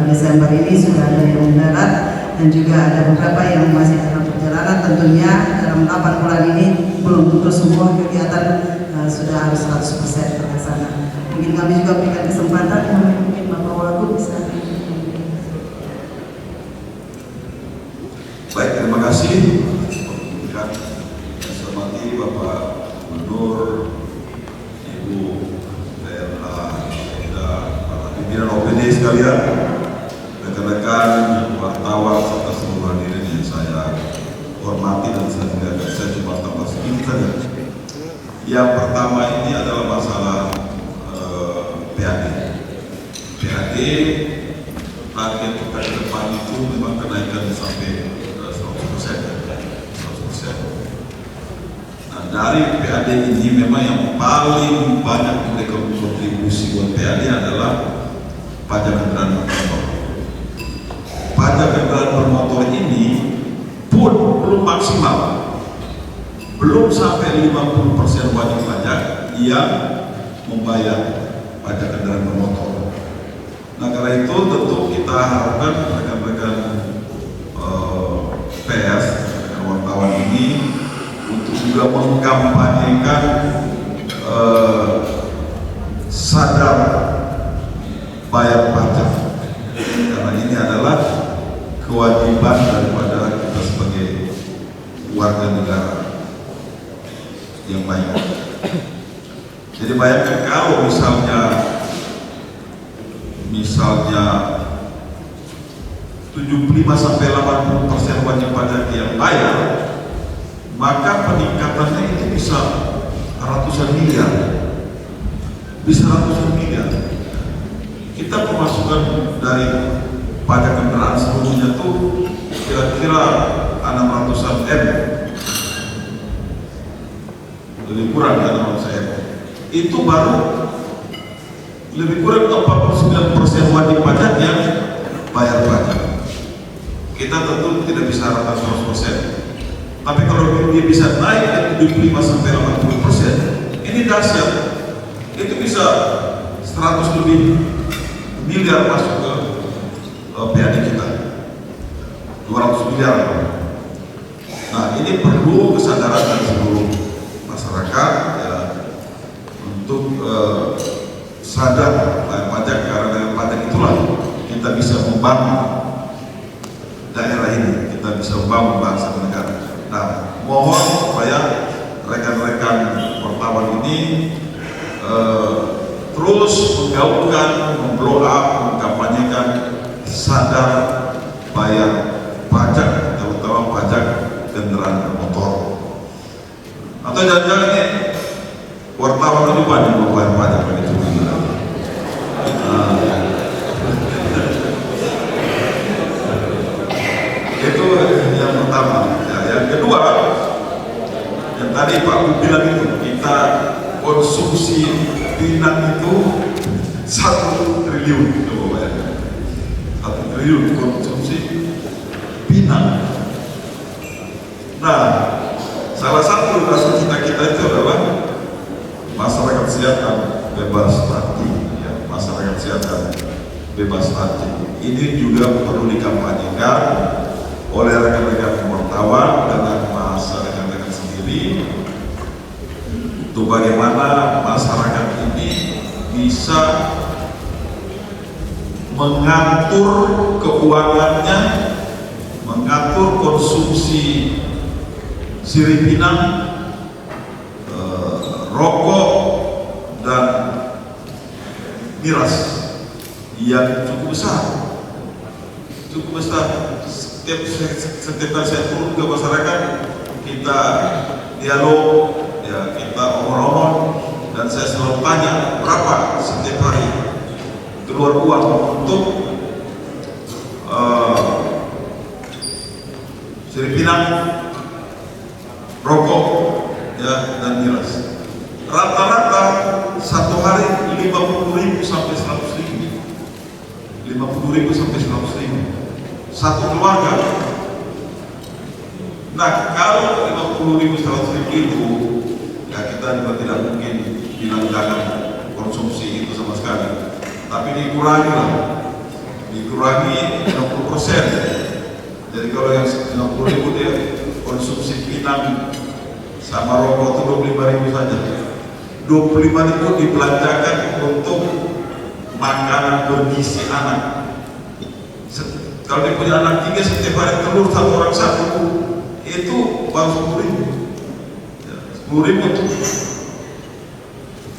Desember ini sudah ada yang mendarat dan juga ada beberapa yang masih dalam perjalanan. Tentunya dalam 8 bulan ini belum tentu semua kegiatan sudah harus 100% terlaksana. Mungkin kami juga berikan kesempatan mungkin Bapak Wagub bisa. Baik, terima kasih. Saya hormati Bapak Gubernur, Ibu DLH, para pimpinan OPD sekalian, rekan-rekan wartawan serta seluruh hadirin yang saya hormati dan saya muliakan. Saya cuma tambah sedikit saja. Yang pertama ini adalah masalah PAD. PAD target kita ke depan itu memang kenaikan sampai 100%. Nah, dari PAD ini memang yang paling banyak mereka kontribusi buat PAD adalah pajak kendaraan bermotor. Pajak kendaraan bermotor ini pun belum maksimal, belum sampai 50% wajib pajak yang membayar pajak kendaraan bermotor. Nah, karena itu tentu kita harapkan rekan-rekan PS, rekan wartawan ini untuk juga mengkampanyekan sadar bayar pajak, karena ini adalah kewajiban daripada kita sebagai warga negara yang baik. Jadi bayangkan kalau misalnya 75-80% wajib pajak yang bayar, maka peningkatannya itu bisa ratusan miliar. Kita pemasukan dari pajak kendaraan seluruhnya tuh kira-kira 600-an M, lebih kurang 600 M. Itu baru lebih kurang 49% wajib pajak yang bayar pajak. Kita tentu tidak bisa rata 100%. Tapi kalau dia bisa naik ke 75-80%, ini dahsyat. Itu bisa 100 lebih miliar masuk ke PAD kita, 200 miliar. Nah, ini perlu kesadaran dari seluruh masyarakat ya, untuk sadar bayar pajak, karena dengan pajak itulah kita bisa membangun daerah ini, kita bisa membangun bangsa dan negara. Nah, mohon supaya rekan-rekan wartawan ini terus menggaungkan, memblow up, mengkampanyekan sadar bayar pajak, terutama pajak kendaraan bermotor. Atau jangan-jangan ini wartawan juga nih mau bayar pajak begitu. Itu yang pertama. Ya, yang kedua, yang tadi Pak Bu bilang itu, kita konsumsi pinang itu 1 triliun, coba bayangkan. 1 triliun konsumsi pinang. Nah, salah satu rasa cita kita itu adalah masyarakat sehat dan bebas stunting, ya, masyarakat sehat dan bebas stunting. Ini juga perlu dikampanyekan oleh rekan-rekan wartawan dengan rekan-rekan sendiri, untuk bagaimana masyarakat ini bisa mengatur keuangannya, mengatur konsumsi sirih pinang, rokok dan miras yang cukup besar. Setiap kali saya turun ke masyarakat, kita dialog, ya, kita omong-omong, dan saya selalu tanya berapa setiap hari keluar uang untuk sirih pinang, rokok, ya, dan miras. Rata-rata satu hari 50.000 sampai 100.000, 50.000 sampai 100.000 satu keluarga. Nah, kalau 50.000 100.000 itu, ya kita juga tidak mungkin bilang jangan konsumsi itu sama sekali, tapi dikurangi lah, dikurangi 60%. Jadi kalau yang 60.000 dia konsumsi pinang sama rokok itu 25.000 saja. 25.000 dibelanjakan untuk makanan bergizi anak. Kalau dia punya anak 3, setiap hari telur 1 orang 1, itu baru 10.000. Ya, 10.000 untuk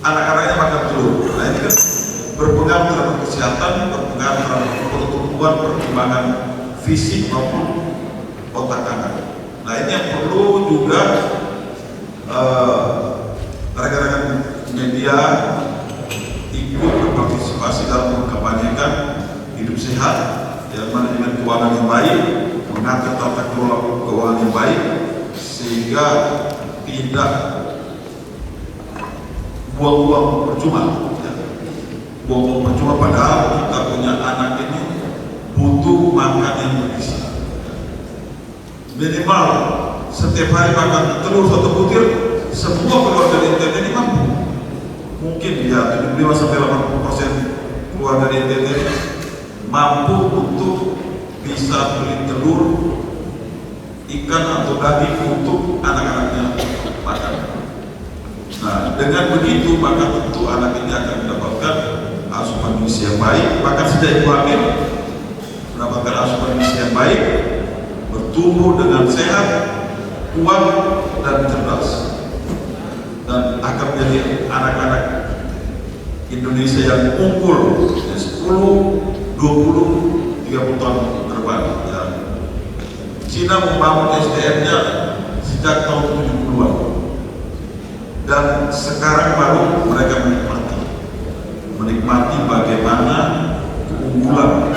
anak-anaknya makan telur. Nah, ini kan berpengaruh terhadap kesehatan, berpengaruh terhadap pertumbuhan, perkembangan fisik maupun otak anak. Nah, ini yang perlu juga media ikut berpartisipasi dalam mengkampanyekan hidup sehat, manajemen keuangan yang baik, mengatur tata kelola keuangan yang baik, sehingga tidak buang-buang percuma. Buang-buang percuma padahal kita punya anak ini butuh makan yang bergizi. Minimal setiap hari makan telur 1 butir, semua keluarga di NTT ini mampu. Mungkin ya 75-80% keluarga di NTT mampu untuk bisa beli telur, ikan atau daging untuk anak-anaknya makan. Nah, dengan begitu maka tentu anak ini akan mendapatkan asupan gizi yang baik, bahkan sejak ibu hamil mendapatkan asupan gizi yang baik, bertumbuh dengan sehat, kuat dan cerdas, dan akan menjadi anak-anak Indonesia yang unggul 10, 20, 30 tahun ke depan. Ya. Cina membangun SDM-nya sejak tahun 70-an dan sekarang baru mereka menikmati bagaimana keunggulan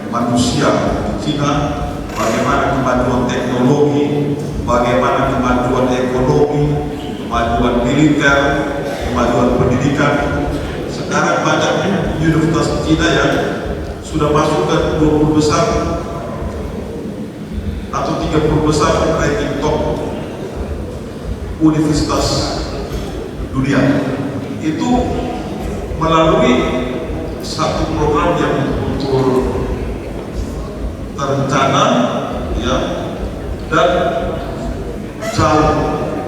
manusia di Cina, bagaimana kemajuan teknologi, bagaimana kemajuan ekonomi, kemajuan militer, kemajuan pendidikan. Sekarang banyak universitas Cina yang sudah masuk ke 20 besar atau 30 besar ranking top universitas dunia. Itu melalui satu program yang betul-betul terencana, ya, dan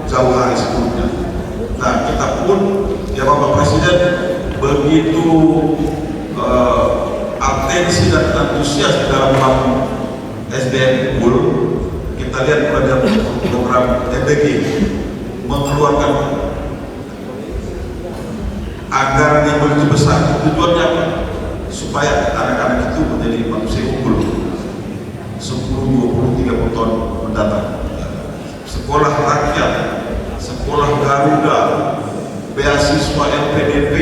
jauh hari sebelumnya. Nah, kita pun, ya Bapak Presiden begitu atensi dan antusias dalam membangun SDM unggul. Kita lihat pada program MBG mengeluarkan anggaran yang begitu besar. Tujuannya apa? Supaya anak-anak itu menjadi manusia unggul 10, 20, 30 tahun mendatang. Sekolah rakyat, sekolah Garuda, beasiswa LPDP,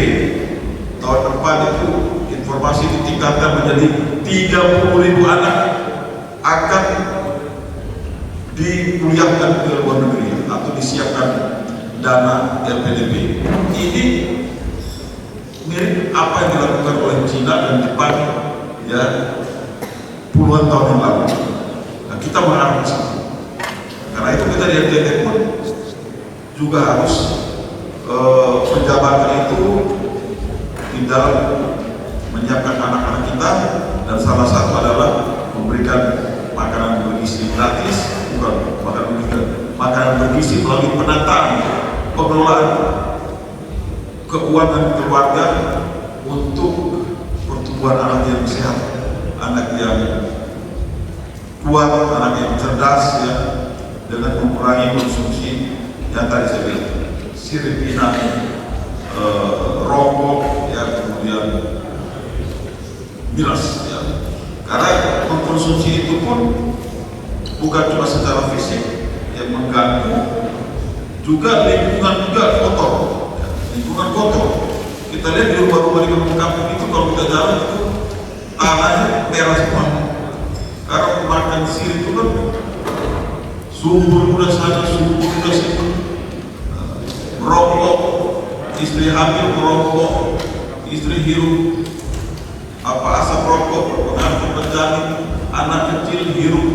tahun depan itu informasi ditingkatkan menjadi 30.000 anak akan dikuliahkan ke luar negeri atau disiapkan dana LPDP. Ini mirip apa yang dilakukan oleh Cina dan Jepang, ya, puluhan tahun yang lalu. Nah, kita mengharapkan itu. Karena itu kita di NTT pun juga harus penjabatkan itu di dalam menyiapkan anak-anak kita, dan salah satu adalah memberikan makanan bergizi gratis, bukan makanan bergizi melalui penataan pengelolaan keuangan keluarga untuk pertumbuhan anak yang sehat, anak yang kuat, anak yang cerdas, ya, dengan mengurangi konsumsi yang tadi saya bilang, siripina, rokok, ya, kemudian miras, ya. Karena mengkonsumsi itu pun bukan cuma secara fisik yang mengganggu, juga lingkungan juga kotor, ya. Lingkungan kotor. Kita lihat di rumah-rumah di kampung itu, kalau kita jalan itu tanahnya merah semua. Karena makan sirip itu kan sumber udah sana, sumber udah situ. Rokok, istri hamil merokok, istri hirup asap rokok, pengaruh berjalan, anak kecil hirup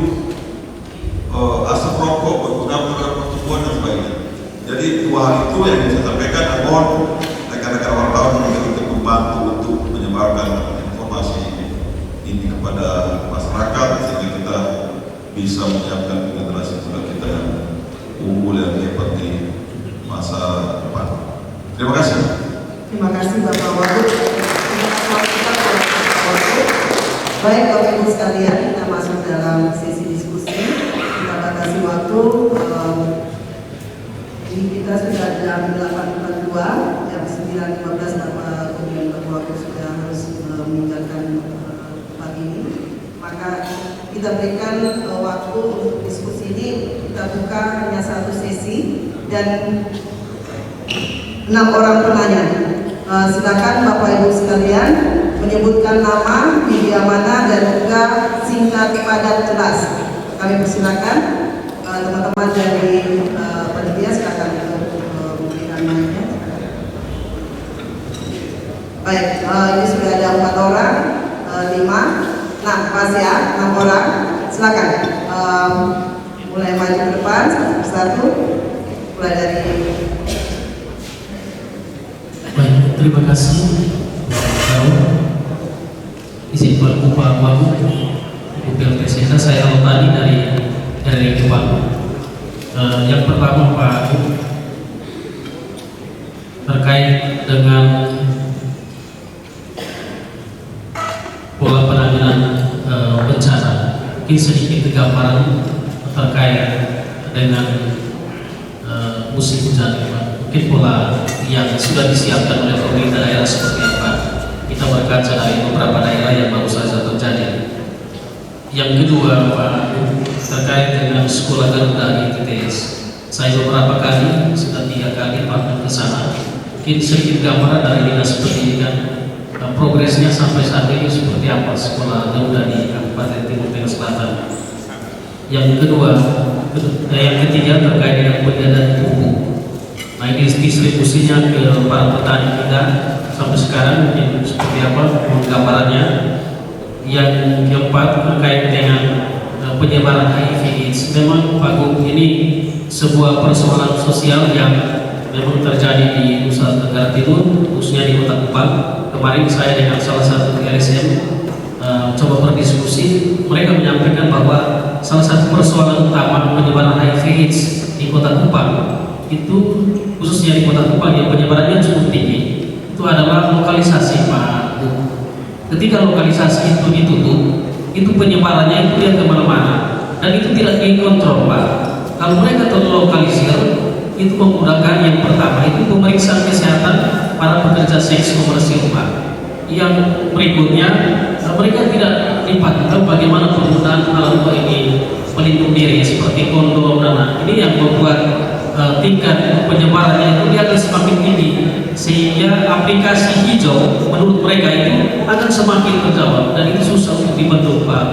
asap rokok, berpengaruh terhadap pertumbuhan dan sebagainya. Jadi dua hal itu yang saya sampaikan, dan mohon rekan-rekan wartawan juga ikut membantu untuk menyebarkan informasi ini kepada masyarakat, sehingga kita bisa menyiapkan generasi muda kita yang unggul, yang hebat di masa depan. Terima kasih. Terima kasih Bapak Wagub. Baik Bapak Ibu sekalian, kita masuk dalam sesi diskusi. Kita batasi waktu. Ini kita sudah jam 8.42, jam 9.15 Bapak kemudian Bapak Wagub sudah harus meninggalkan tempat ini. Maka kita berikan waktu untuk diskusi ini. Kita buka hanya satu sesi, dan orang penanya. Silakan Bapak Ibu sekalian menyebutkan nama, media mana, dan juga singkat, padat, jelas. Kami persilakan teman-teman dari panitia silakan memberikan mic-nya. Baik, ini sudah ada 4 orang, 5, nah pas ya, 6 orang. Silakan mulai maju ke depan satu, mulai dari. Baik, terima kasih. Izin Pak Wagub, PLTC, saya Alotani dari Kupang. Yang pertama Pak, terkait dengan pola penanganan bencana, mungkin sedikit gambaran terkait dengan musim hujan, mungkin pola yang sudah disiapkan oleh pemerintah daerah seperti apa. Kita berkaca dari beberapa daerah yang baru saja terjadi. Yang kedua Pak, terkait dengan sekolah Garuda di TTS, saya beberapa kali, sudah 3 kali Pak ke sana. Mungkin sedikit gambaran dari Dinas Pendidikan, progresnya sampai saat ini seperti apa sekolah Garuda di Kabupaten Timur Tengah Selatan. Yang kedua, yang ketiga terkait dengan pengadaan pupuk. Nah ini distribusinya ke para petani kita sampai sekarang mungkin seperti apa gambarannya. Yang keempat terkait dengan penyebaran HIV/AIDS. Memang Pak Gub, ini sebuah persoalan sosial yang memang terjadi di Nusa Tenggara Timur, khususnya di Kota Kupang. Kemarin saya dengan salah satu LSM coba berdiskusi, mereka menyampaikan bahwa salah satu persoalan utama penyebaran HIV/AIDS di Kota Kupang itu, khususnya di Kota Kupang yang penyebarannya cukup tinggi, itu adalah lokalisasi Pak. Ketika lokalisasi itu ditutup, itu penyebarannya itu dia kemana-mana dan itu tidak dikontrol Pak. Kalau mereka terlokalisir, itu memudahkan yang pertama itu pemeriksaan kesehatan para pekerja seks komersil Pak. Yang berikutnya, mereka tidak dipantau bagaimana penggunaan alat ini pelindung diri seperti kondom dan ini yang membuat tingkat penyebarannya itu dia akan semakin tinggi, sehingga aplikasi hijau menurut mereka itu akan semakin terjawab dan itu susah untuk dibentuk Pak.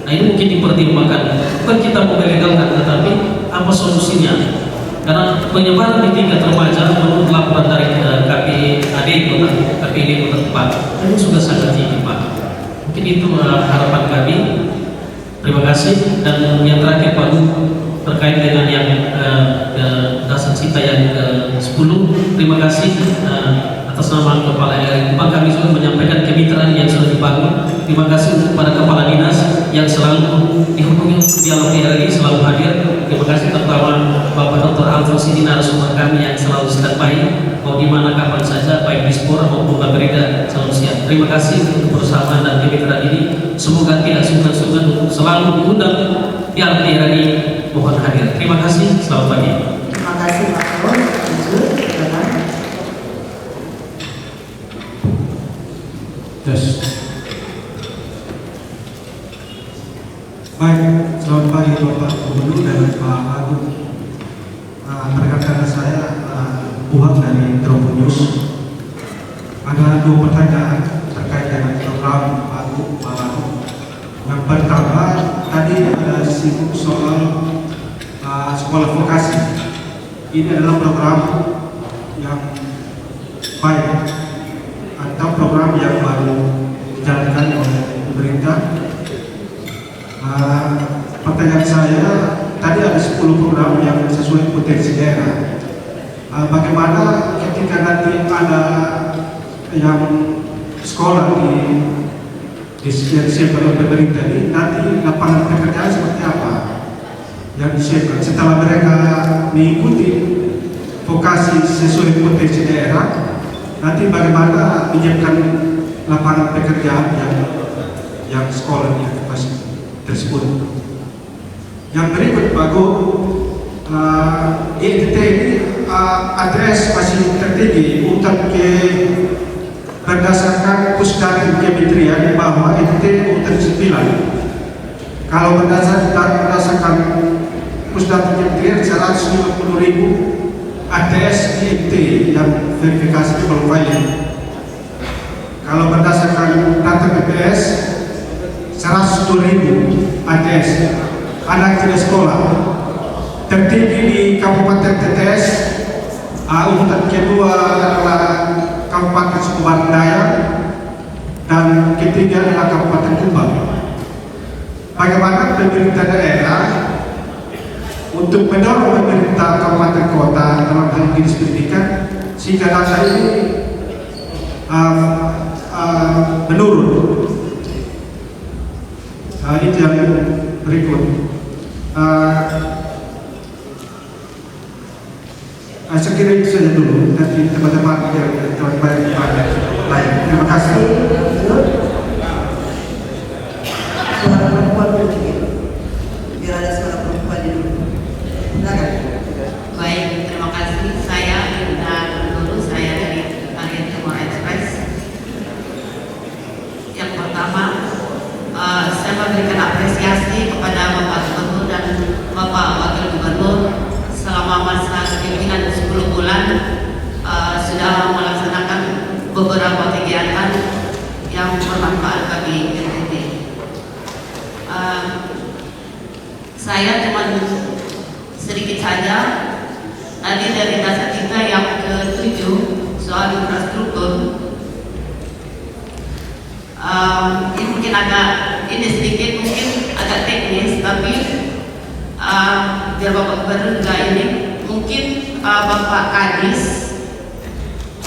Nah ini mungkin dipertimbangkan, bukan kita melegalkan, tetapi apa solusinya? Karena penyebaran di tingkat remaja menurut laporan dari KPID Kota Kupang itu sudah sangat tinggi Pak. Mungkin itu harapan kami. Terima kasih. Dan yang terakhir Pak Gub, terkait dengan yang dasar cita yang ke-10, terima kasih atas nama Kepala RI Kupang. Kami sudah menyampaikan kemitraan yang sudah dibangun. Terima kasih untuk para kepala dinas yang selalu dihubungi untuk dialog di RI, selalu hadir. Terima kasih terutama Bapak Dr. Alfonsi narasumber kami yang selalu standby, mau di mana kapan saja, baik di Spora maupun Baperida, selalu siap. Terima kasih untuk persamaan dan kemitraan ini. Semoga tidak sungkan-sungkan untuk selalu diundang dialog di RI. Mohon hadir. Terima kasih. Selamat pagi. Terima kasih Pak Bos. Tes. Baik, selamat pagi Bapak Gubernur dan Pak Agung. Rekan-rekan saya Buhang dari Tribun News. Ada 2 pertanyaan terkait dengan program Pak Agung. Yang pertama, tadi ada singgung soal sekolah vokasi. Ini adalah program yang baik atau program yang baru dijalankan oleh pemerintah. Pertanyaan saya, tadi ada 10 program yang sesuai potensi daerah. Bagaimana ketika nanti ada yang sekolah disiapkan oleh pemerintah ini, nanti lapangan pekerjaan seperti apa yang disiapkan setelah mereka mengikuti vokasi sesuai potensi daerah, nanti bagaimana menyiapkan lapangan pekerjaan yang sekolahnya tersebut. Yang berikut Pak Gub, IDT ini adres masih tertinggi untuk berdasarkan Pusdaktin Kementerian bahwa IDT urutan 9. Kalau berdasarkan Pusdaktin Kementerian 150.000 ATS IMT yang verifikasi belum valid. Kalau berdasarkan data BPS 102.000 ATS anak tidak sekolah. Tertinggi di Kabupaten TTS, urutan kedua adalah Kabupaten Suku Barat Daya, dan ketiga adalah Kabupaten Tuban. Bagaimana pemerintah daerah untuk mendorong pemerintah kabupaten kota dalam hal dinas pendidikan sehingga data ini menurun. Itu yang berikut. Saya kira itu saja dulu. Nanti teman-teman yang lain. Terima kasih. Suara perempuan dulu sedikit. Biar ada suara perempuan di dulu. Silakan. Baik, terima kasih. Saya Linda Dulu, saya dari Harian Timur Express. Yang pertama, saya memberikan apresiasi kepada Bapak Gubernur dan Bapak Wakil Gubernur selama masa kepemimpinan 10 bulan sudah melaksanakan beberapa kegiatan yang bermanfaat bagi NTT. Saya cuma sedikit saja tadi dari dasar kita yang ke-7 soal infrastruktur. Ini mungkin sedikit mungkin agak teknis, tapi biar Bapak Gubernur juga ini mungkin Bapak Kadis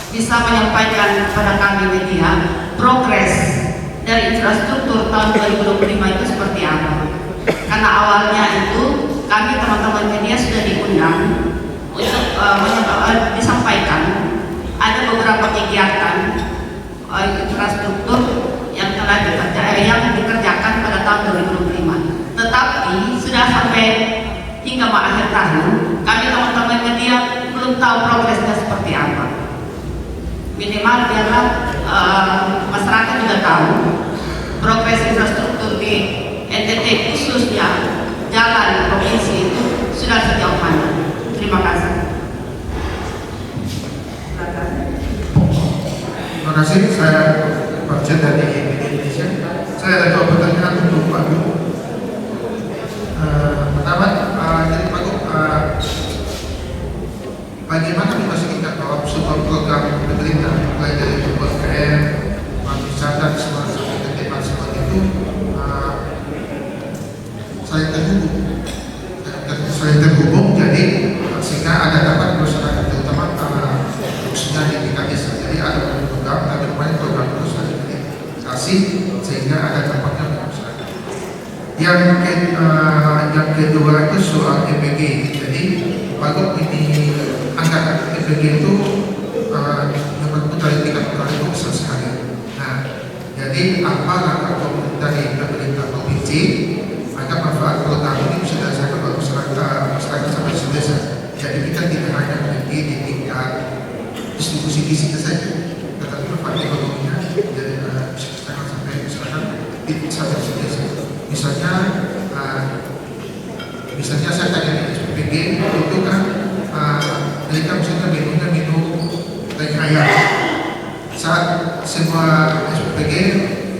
bisa menyampaikan kepada kami media progres dari infrastruktur tahun 2025 itu seperti apa. Karena awalnya itu kami teman-teman media sudah diundang untuk disampaikan ada beberapa kegiatan infrastruktur yang telah dikerjakan pada tahun 2025. Tetapi sudah sampai hingga akhir tahun, kami teman-teman media belum tahu progresnya seperti apa. Minimal biarlah masyarakat juga tahu progres infrastruktur di NTT khususnya jalan provinsi itu sudah sejauh mana. Terima kasih. Terima kasih. Saya Pak Jen dari Indonesia. Saya ada 2 pertanyaan untuk Pak Gubernur. Pertama, jadi Pak Gubernur, bagaimana memastikan bahwa sebuah program pemerintah mulai dari UMKM, pariwisata, sampai ke tempat seperti itu, saya terhubung, jadi sehingga ada dapat masyarakat terutama khususnya di desa. Jadi ada program, tapi kemarin program itu sudah dikasih sehingga ada dampaknya untuk masyarakat. Yang kedua itu soal EPG. Jadi bagus ini angka EPG itu dari 3 kali itu besar sekali. Nah, jadi apa langkah dari pemerintah provinsi agar manfaat program ini bisa dirasakan oleh masyarakat sampai desa. Jadi kita tidak hanya berhenti di tingkat distribusi gizinya saja, tetapi manfaat ekonominya jadi bisa dirasakan sampai masyarakat di sampai desa. Misalnya saya tanya di SPG itu kan mereka misalnya minumnya minum daging ayam. Saat semua SPG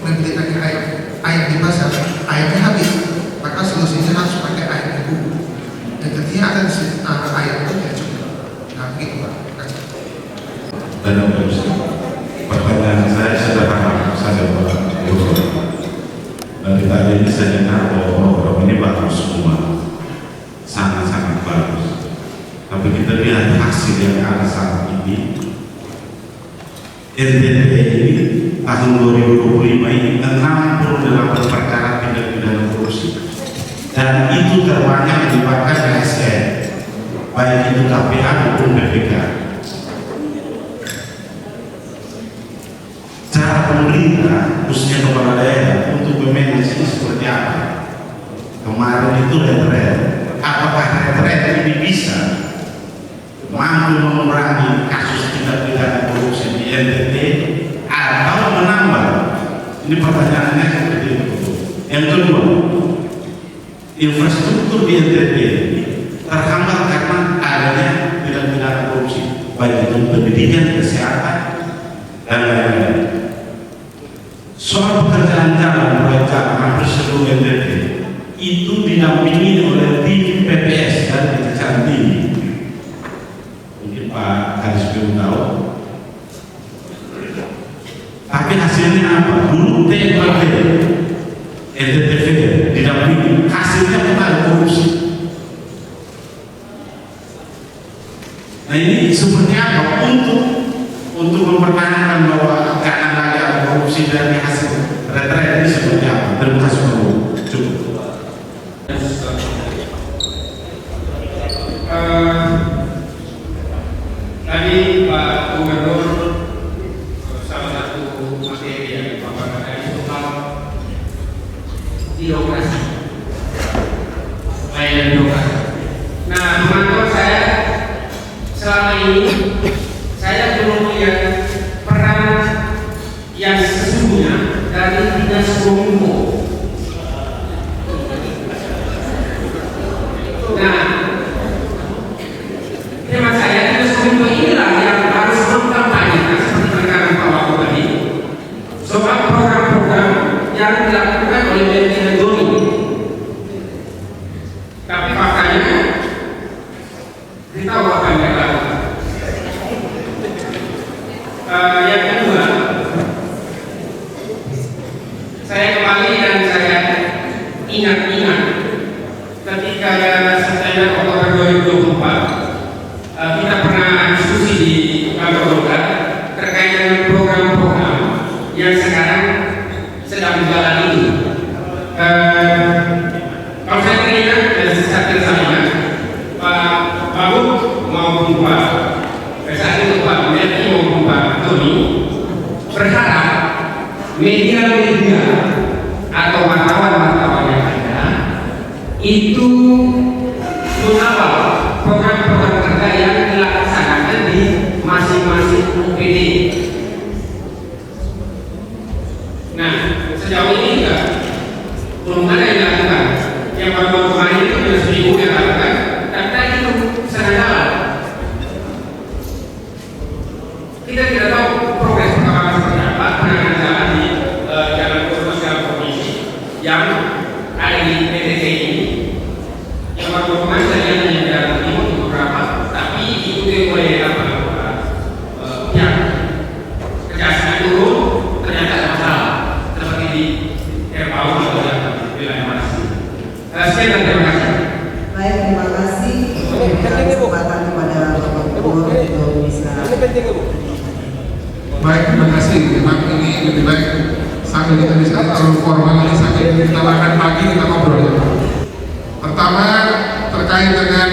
membeli daging ayam di pasar, ayamnya habis, maka solusinya harus pakai ayam ibu. Dan ketika ada ayam itu ya cukup. Nah begitu Pak. Dan pertanyaan saya sederhana saja Pak Gubernur. Dari tadi ini saya dengar bahwa program ini bagus semua, sangat-sangat bagus. Tapi kita lihat hasil yang ada saat ini. NTT ini tahun 2025 ini 68 perkara tindak pidana korupsi, dan itu terbanyak melibatkan ASN, baik itu KPA maupun BPK. Cara pemerintah khususnya kepala daerah untuk memanage ini seperti apa? Kemarin itu retret, apakah retret ini bisa mampu memerangi kasus tindak pidana korupsi di NTT atau menambah? Ini pertanyaannya seperti itu. Yang kedua, infrastruktur di NTT terhambat karena adanya tindak pidana korupsi pendidikan, kesehatan, dan lain-lain. Soal pekerjaan jalan, proyek jalan hampir seluruh NTT itu dinampingi oleh tim PPS dan Kejaksaan Tinggi. Mungkin Pak Kadis belum tahu. Tapi hasilnya apa? Dulu TKP NTT didampingi, hasilnya bukan korupsi. Nah ini seperti apa untuk mempertahankan bahwa jangan lagi ada korupsi dari hasil retret ini seperti apa? Terima kasih dulu. Cukup. Tadi Pak Gubernur salah satu materi yang dipaparkan tadi soal birokrasi, layanan birokrasi. Nah, teman-teman saya selama ini saya belum melihat peran yang sesungguhnya dari Dinas Kominfo. Nah, tema saya Dinas Kominfo inilah yang harus mengkampanyekan seperti perkataan Pak Wagub tadi soal program-program yang dilakukan oleh Menteri Doni. Tapi faktanya kita tahu apa yang mereka lakukan. Yang kedua, saya kembali dan saya ingat-ingat ketika September Oktober 2024 kita pernah diskusi di kantor Golkar terkait dengan program-program yang sekarang sedang berjalan ini. Kalau saya teringat dan saya Pak Wagub maupun Pak saat itu Pak Menteri maupun Pak Doni berharap media-media atau wartawan-wartawan yang ada itu mengawal program-program kerja yang dilaksanakan di masing-masing UPD. Nah, sejauh ini juga belum ada yang dilakukan. Yang baru kemarin itu sudah seminggu yang dilakukan, tapi itu sedang jalan. Kita tidak tahu progres perkembangan seperti apa penanganan jalan di jalan sosial provinsi yang ada di PTT ini. Yang baru kemarin saya lihat di jalan timur beberapa, tapi diikuti oleh pihak kejaksaan turun ternyata ada masalah seperti di RPAU atau yang wilayah masih. Sekian dan terima kasih. Baik, terima kasih. Memberikan kesempatan kepada Bapak Gubernur untuk bisa. Baik, terima kasih. Memang ini lebih baik sambil kita bisa terlalu formal ini sambil kita makan pagi kita ngobrol ya. Pertama terkait dengan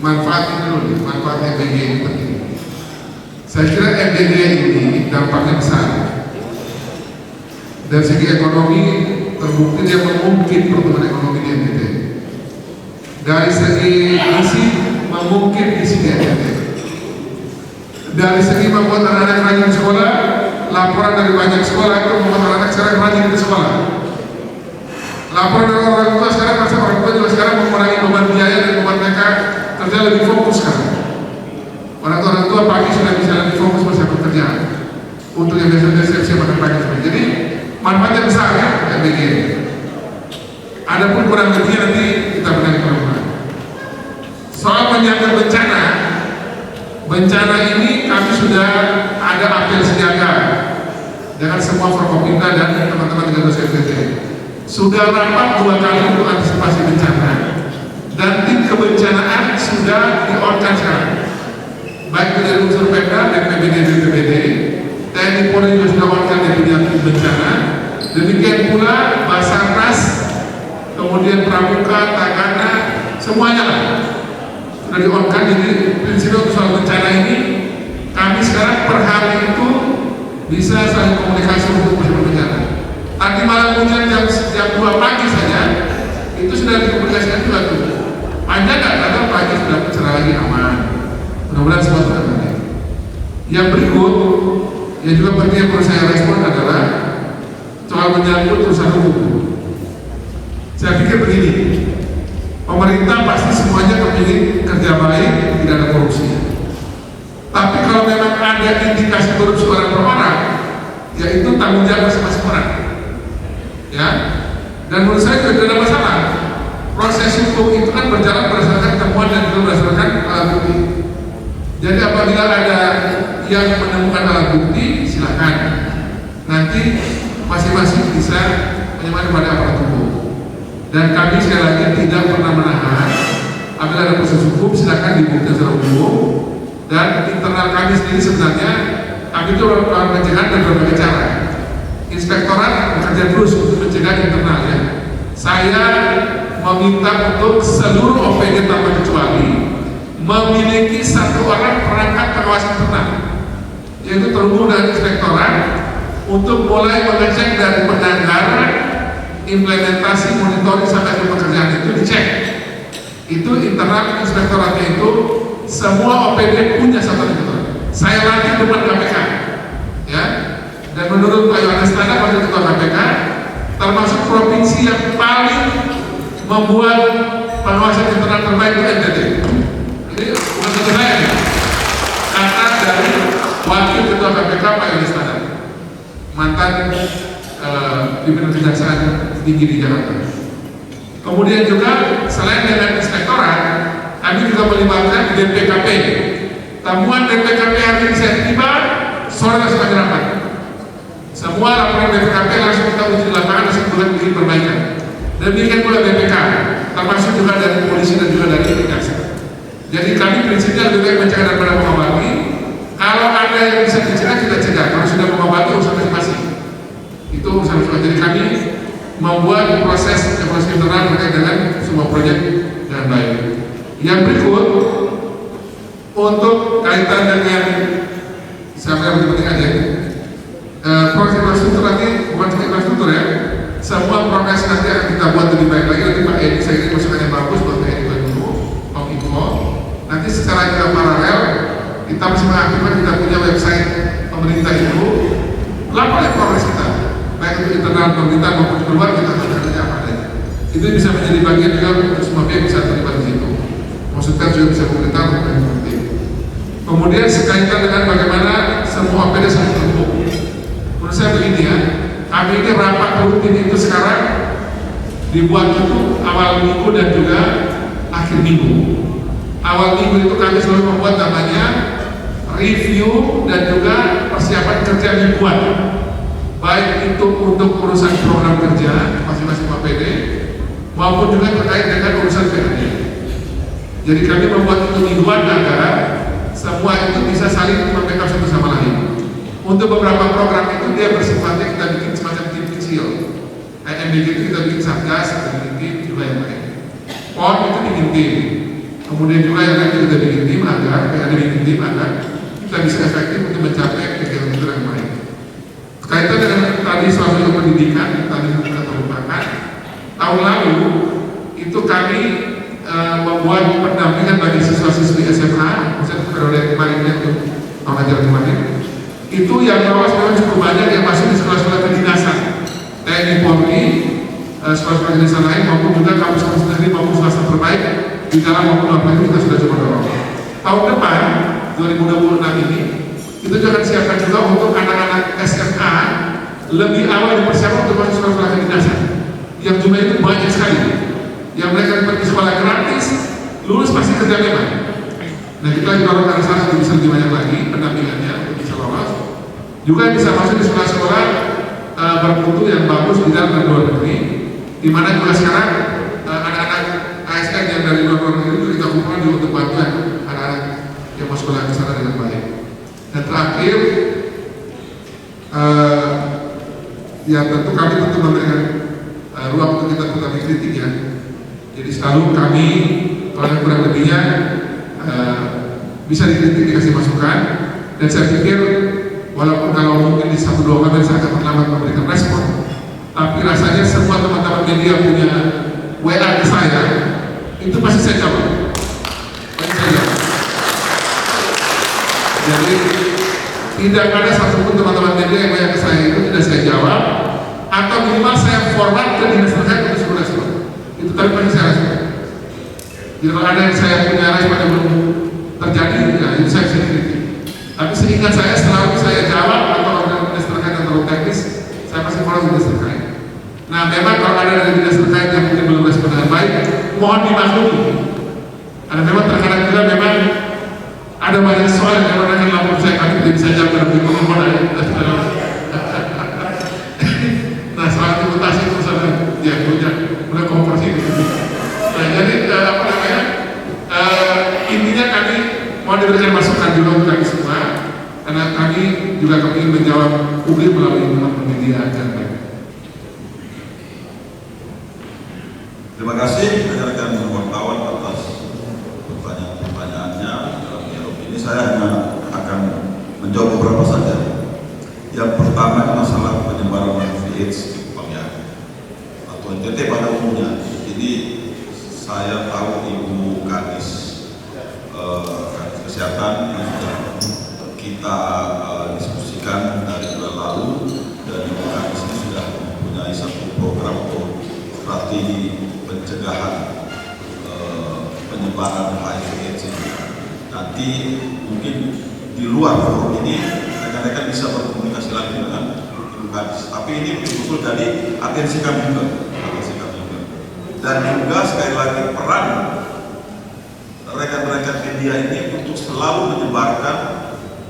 manfaat ini dulu, manfaat MBG ini penting. Saya kira MBG ini dampaknya besar. Dari segi ekonomi terbukti dia mengungkit pertumbuhan ekonomi di NTT. Dari segi isi mengungkit isi di NTT. Dari segi membuat anak-anak rajin di sekolah, laporan dari banyak sekolah itu membuat anak-anak sekarang rajin di sekolah. Laporan dari orang tua sekarang merasa orang tua juga sekarang mengurangi beban biaya dan beban mereka kerja lebih fokus sekarang. Orang tua pagi sudah bisa lebih fokus masa pekerjaan untuk yang biasanya siap-siap makan pagi. Jadi manfaatnya besar ya MBG. Adapun kurang lebihnya nanti kita benahi pelan-pelan. Soal menyangkut bencana ini kami sudah ada apel siaga dengan semua Forkopimda dan teman-teman 13 NTT. Sudah rapat 2 kali untuk antisipasi bencana dan tim kebencanaan sudah di-on-kan sekarang. Baik dari unsur Pemda, BPBD, BPBD, TNI Polri juga sudah on-kan dari tim bencana. Demikian pula Basarnas, kemudian Pramuka, Tagana, semuanya lah sudah di-on-kan. Jadi prinsipnya untuk soal bencana ini kami sekarang per hari itu bisa saling komunikasi untuk persiapan bencana. Tadi malam hujan jam 2 pagi saja itu sudah dikomunikasikan juga tuh. Panjang nggak? Karena pagi sudah cerah lagi aman. Mudah-mudahan semua sudah ada. Yang berikut yang juga penting yang perlu saya respon adalah soal menyangkut urusan hukum. Saya pikir begini, pemerintah pemerintah pasti semuanya kepingin kerja baik, tidak ada korupsi. Tapi kalau memang ada indikasi korupsi orang per orang, ya itu tanggung jawab masing-masing orang. Ya, dan menurut saya tidak ada masalah. Proses hukum itu kan berjalan berdasarkan temuan dan juga berdasarkan alat bukti. Jadi apabila ada yang menemukan alat bukti, silakan. Nanti masing-masing bisa menyampaikan pada aparat hukum. Dan kami sekali lagi tidak pernah menahan. Apabila ada proses hukum, silakan dibuktikan secara hukum. Dan internal kami sendiri sebenarnya kami itu melakukan pencegahan dan berbagai cara. Inspektorat bekerja terus untuk mencegah internalnya. Saya meminta untuk seluruh OPD tanpa kecuali memiliki satu orang perangkat pengawas internal, yaitu terhubung dengan inspektorat untuk mulai mengecek dari penganggaran, implementasi, monitoring sampai ke pekerjaan itu dicek. Itu internal inspektoratnya itu semua OPD punya satu inspektorat. Saya latih depan KPK, ya. Dan menurut Pak Yohanes Tanda, Wakil Ketua KPK, termasuk provinsi yang paling membuat pengawasan internal terbaik itu NTT. Ini bukan satu saya nih, kata dari Wakil Ketua KPK Pak Yohanes Tanda, mantan pimpinan Kejaksaan Tinggi di Jakarta. Kemudian juga selain dengan inspektorat, kami juga melibatkan DPKP. Temuan DPKP hari ini saya tiba, sore langsung kami rapat. Semua laporan DPKP langsung kita uji di lapangan, langsung kita bikin perbaikan. Demikian pula BPK, termasuk juga dari polisi dan juga dari kejaksaan. Jadi kami prinsipnya lebih baik mencegah daripada mengobati. Kalau ada yang bisa dicegah, kita cegah. Kalau sudah mengobati, urusan masing-masing. Itu urusan masing-masing. Jadi kami membuat proses evaluasi internal terkait dengan semua proyek dengan baik. Yang berikut, untuk kaitan dengan siapa yang lebih penting aja. Proses infrastruktur nanti bukan cuma infrastruktur ya. Semua progres nanti akan kita buat lebih baik lagi. Nanti Pak Edi, saya ini masukan yang bagus buat Pak Edi dulu, Om Info. Nanti secara juga paralel kita masih mengaktifkan, kita punya website pemerintah itu, laporan progres kita, baik itu internal pemerintah maupun keluar, kita akan kerja apa adanya. Itu bisa menjadi bagian juga untuk semua pihak bisa terlibat di situ. Maksudnya juga bisa pemerintah untuk yang penting. Kemudian sekaitan dengan bagaimana semua OPD saling terhubung. Menurut saya begini ya, kami ini rapat rutin itu sekarang dibuat itu awal minggu dan juga akhir minggu. Awal minggu itu kami selalu membuat namanya review dan juga persiapan kerja mingguan, baik itu untuk urusan program kerja masing-masing OPD maupun juga terkait dengan urusan PAD. Jadi kami membuat itu mingguan agar semua itu bisa saling membackup satu sama lain. Untuk beberapa program itu dia bersifatnya kita bikin semacam tim kecil. MBG itu kita bikin satgas, kita bikin tim juga yang lain. PON itu bikin tim. Kemudian juga yang lain kita bikin tim agar kita bisa efektif untuk mencapai kegiatan yang baik. Kaitan dengan tadi soal pendidikan, tadi kita terlupakan. Tahun lalu itu kami membuat pendampingan bagi siswa-siswi SMA, misalnya periode kemarin untuk tahun ajaran kemarin. Itu yang lolos memang cukup banyak yang masuk di sekolah-sekolah kedinasan TNI Polri, sekolah-sekolah kedinasan lain maupun juga kampus-kampus negeri maupun swasta terbaik di dalam maupun luar negeri kita sudah coba dorong. Tahun depan 2026 ini kita juga akan siapkan juga untuk anak-anak SMA lebih awal dipersiapkan untuk masuk sekolah-sekolah kedinasan yang jumlah itu banyak sekali, yang mereka pergi sekolah gratis, lulus pasti kerja memang. Nah kita lagi dorong ke arah sana untuk bisa lebih banyak lagi pendampingannya untuk bisa lolos. Juga bisa masuk di sekolah-sekolah bermutu yang bagus di dalam dan luar negeri, di mana juga sekarang anak-anak ASN yang dari luar negeri itu kita kumpulkan juga untuk bantuan anak-anak yang mau sekolah ke sana dengan baik. Dan terakhir, ya tentu kami tentu memberikan ruang untuk kita tetap kritik ya. Jadi selalu kami kalau yang kurang lebihnya bisa dikritik, dikasih masukan, dan saya pikir walaupun kalau mungkin di 1-2 kali saya akan terlambat memberikan respon, tapi rasanya semua teman-teman media punya WA ke saya, itu pasti saya jawab. Jadi tidak ada satupun teman-teman media yang WA ke saya itu tidak saya jawab, atau minimal saya forward ke dinas terkait untuk sekolah. Itu tadi pasti saya respon. Jadi kalau ada yang saya punya respon yang belum terjadi, ya itu saya bisa kritik. Tapi seingat saya selalu saya jawab atau ada dinas terkait yang terlalu teknis, saya pasti follow dinas terkait. Nah memang kalau ada dari dinas terkait yang mungkin belum respon dengan baik, mohon dimaklumi. Karena memang terkadang juga memang ada banyak soal yang menanyakan lapor saya, kami tidak bisa jawab dalam lingkungan mana. Nah soal imputasi itu sama ya punya konversi itu. Nah jadi apa namanya intinya kami mau diberikan masukan juga untuk kami semua, karena kami juga ingin menjawab publik melalui teman-teman media yang baik. Terima kasih rekan-rekan wartawan atas pertanyaan-pertanyaannya dalam dialog ini. Saya hanya akan menjawab beberapa saja. Yang pertama masalah penyebaran HIV/AIDS di Kepangyarian atau NTT pada umumnya. Jadi saya tahu Ibu Kadis Kesehatan yang sudah kita diskusikan dari bulan lalu, dan Ibu Kadis ini sudah mempunyai satu program atau strategi pencegahan penyebaran HIV/AIDS ini. Nanti mungkin di luar forum ini rekan-rekan bisa berkomunikasi lagi dengan Ibu Kadis. Tapi ini betul-betul jadi atensi kami juga. Dan juga sekali lagi peran rekan-rekan media ini untuk selalu menyebarkan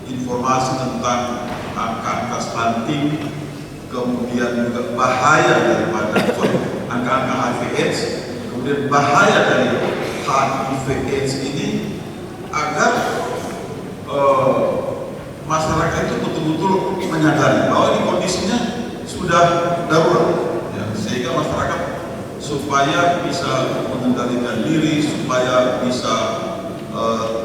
informasi tentang angka-angka stunting, kemudian juga bahaya daripada angka-angka HIV/AIDS, kemudian bahaya dari HIV/AIDS ini, agar masyarakat itu betul-betul menyadari bahwa ini kondisinya sudah darurat, ya, sehingga masyarakat supaya bisa mengendalikan diri, supaya bisa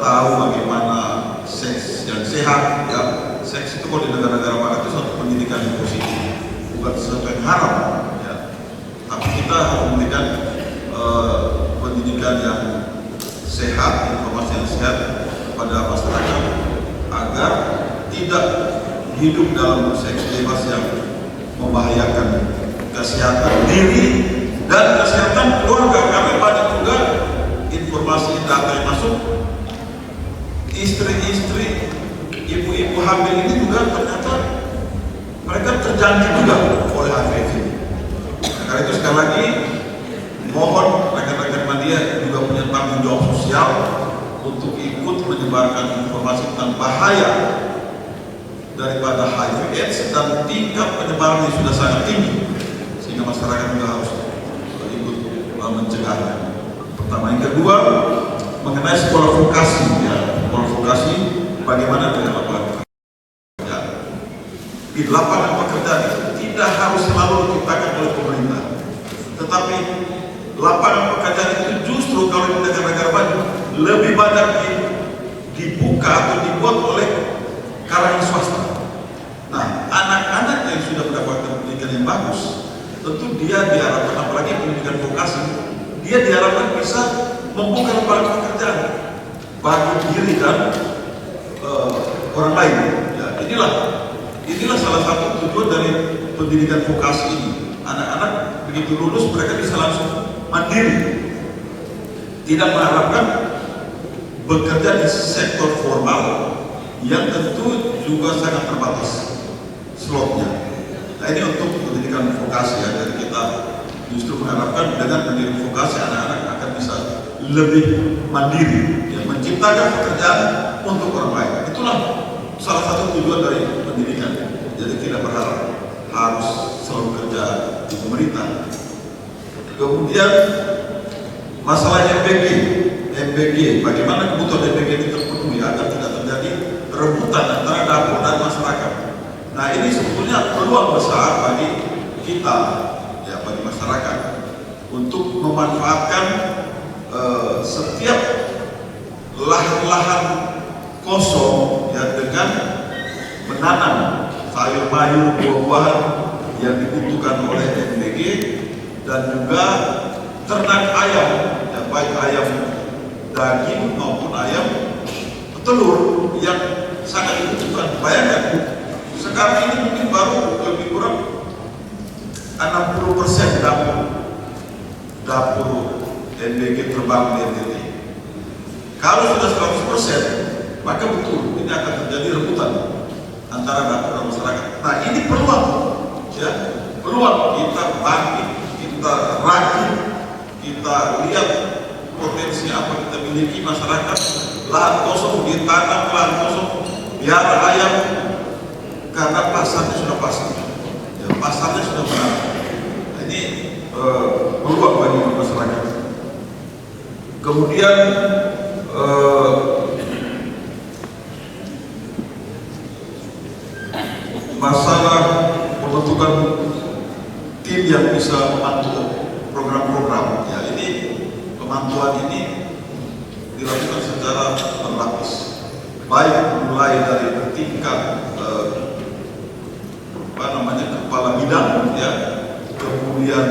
tahu bagaimana seks yang sehat, ya. Seks itu kalau di negara-negara barat itu suatu pendidikan yang positif, bukan sesuatu yang haram, ya. Tapi kita harus memberikan pendidikan yang sehat, informasi yang sehat kepada masyarakat agar tidak hidup dalam seks bebas yang membahayakan kesehatan diri dan kesehatan keluarga. Kami banyak juga informasi data yang masuk, istri-istri, ibu-ibu hamil ini juga ternyata mereka terjangkit juga oleh HIV. Karena itu sekali lagi mohon rekan-rekan media juga punya tanggung jawab sosial untuk ikut menyebarkan informasi tentang bahaya daripada HIV/AIDS dan tingkat penyebaran yang sudah sangat tinggi, sehingga masyarakat juga harus ikut mencegahnya. Pertama, yang kedua mengenai sekolah vokasi, ya, sekolah vokasi bagaimana dengan lapangan pekerjaan. Di lapangan pekerjaan itu tidak harus selalu diciptakan oleh pemerintah, tetapi lapangan pekerjaan itu justru kalau di negara-negara maju lebih banyak dibuka atau dibuat oleh kalangan swasta. Nah, anak-anak yang sudah mendapatkan pendidikan yang bagus, tentu dia diharapkan, apalagi pendidikan vokasi, dia diharapkan bisa membuka lapangan pekerjaan bagi diri dan orang lain. Ya, inilah salah satu tujuan dari pendidikan vokasi ini. Anak-anak begitu lulus mereka bisa langsung mandiri, tidak mengharapkan bekerja di sektor formal yang tentu juga sangat terbatas slotnya. Nah, ini untuk pendidikan vokasi, ya. Jadi kita justru mengharapkan dengan pendidikan vokasi anak-anak akan bisa lebih mandiri, ya, menciptakan pekerjaan untuk orang lain. Itulah salah satu tujuan dari pendidikan. Jadi tidak berharap harus selalu kerja di pemerintah. Kemudian masalah MBG, bagaimana kebutuhan MBG itu terpenuhi agar tidak terjadi rebutan antara dapur dan masyarakat. Nah, ini sebetulnya peluang besar bagi kita, ya, bagi masyarakat untuk memanfaatkan setiap lahan-lahan kosong, ya, dengan menanam sayur-mayur, buah-buahan yang dibutuhkan oleh MBG, dan juga ternak ayam, ya, baik ayam daging maupun ayam telur yang sangat dibutuhkan. Bayangkan sekarang ini mungkin baru lebih kurang 60% dapur MBG terbangun di NTT. Kalau sudah 100%, maka betul ini akan terjadi rebutan antara dapur dan masyarakat. Nah ini peluang, ya, peluang kita bangkit, kita rajin, kita lihat potensi apa kita miliki masyarakat, lahan kosong ditanam, lahan kosong biar ayam, karena pasarnya sudah pasang, ya, pasarnya sudah benar. Nah, ini peluang bagi masyarakat. Kemudian masalah pembentukan tim yang bisa memantau program-program, ya ini pemantauan ini dilakukan secara berlapis, baik mulai dari tingkat kepala bidang, ya, kemudian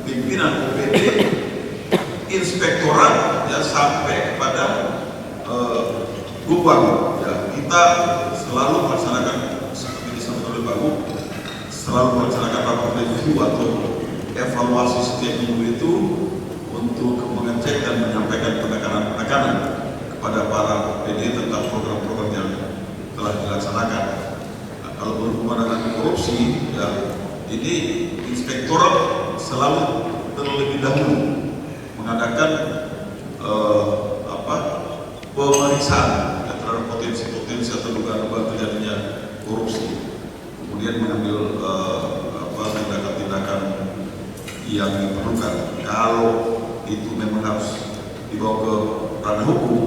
pimpinan OPD, inspektorat, ya, sampai kepada gubang, ya. Kita selalu melaksanakan seperti disampaikan oleh Pak Gub, selalu melaksanakan rapat review atau evaluasi setiap minggu itu untuk mengecek dan menyampaikan penekanan-penekanan kepada para OPD tentang program-program yang telah dilaksanakan. Nah, kalau berhubungan dengan korupsi, ya, ini inspektorat selalu terlebih dahulu mengadakan pemeriksaan, ya, terhadap potensi-potensi atau dugaan-dugaan terjadinya korupsi, kemudian mengambil tindakan-tindakan yang diperlukan. Kalau itu memang harus dibawa ke ranah hukum,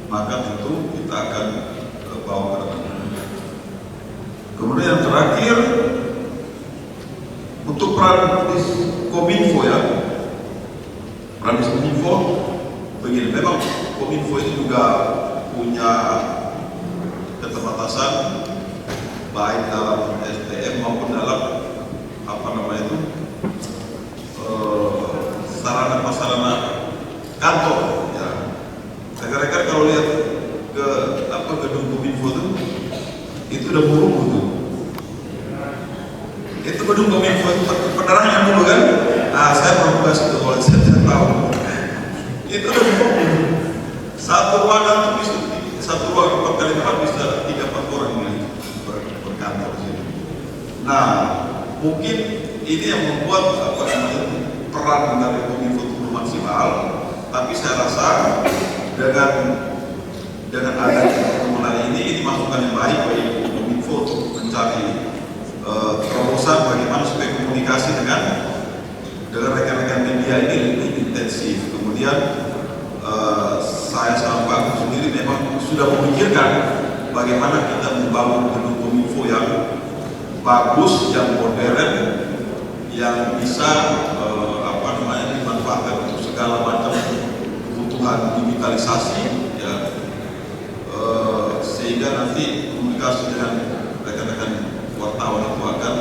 maka tentu kita akan bawa ke ranah hukum. Kemudian yang terakhir, untuk peran Kominfo, ya, peran Kominfo begini, memang Kominfo itu juga punya keterbatasan baik dalam SDM maupun dalam sarana-prasarana kantor, ya. Rekan-rekan kalau lihat ke gedung Kominfo itu udah burung tuh. Itu gedung Kominfo itu penerangan dulu kan? Nah, saya pernah buka situ kalau saya tidak tahu. Itu udah burung. Satu ruangan itu bisa, satu ruangan 4 kali 4 bisa 3-4 orang yang berkantor di sini. Nah, mungkin ini yang membuat peran dari Kominfo itu belum maksimal, tapi saya rasa dengan adanya pertemuan ini masukan yang baik bagi Kominfo untuk mencari terobosan bagaimana supaya komunikasi dengan rekan-rekan media ini lebih intensif. Kemudian saya sama Pak Agus sendiri memang sudah memikirkan bagaimana kita membangun gedung Kominfo yang bagus, yang modern, yang bisa dimanfaatkan untuk segala macam kebutuhan digitalisasi, ya, sehingga nanti komunikasi dengan rekan-rekan wartawan itu akan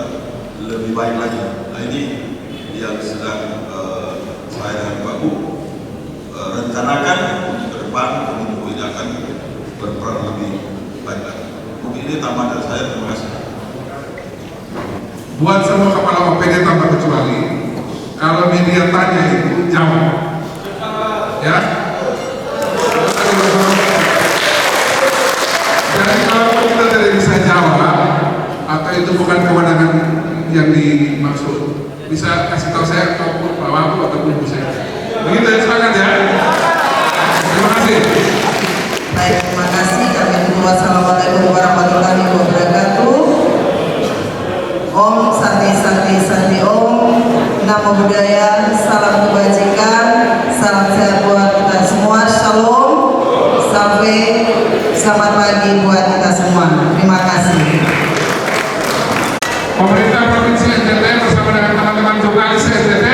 lebih baik lagi. Nah, ini yang sedang saya dan Pak Bu rencanakan untuk ke depan. Kominfo ini akan berperan lebih baik lagi. Mungkin ini tambahan dari saya. Terima kasih. Buat semua kepala OPD tanpa kecuali, kalau media tanya itu jawab, ya. Dan kalau kita tidak bisa jawab atau itu bukan kewenangan yang dimaksud, bisa kasih tahu saya ataupun Pak Wahyu ataupun Ibu saya. Begitu ya, silakan ya. Terima kasih. Baik, terima kasih. Kami dulu. Wassalamualaikum warahmatullahi wabarakatuh. Om Santi Santi Santi Om. Namo Buddhaya. Salam kebajikan. Salam sehat buat kita semua. Shalom. Sampai selamat pagi buat kita semua. Terima kasih. Pemerintah Provinsi NTT bersama dengan teman-teman jurnalis NTT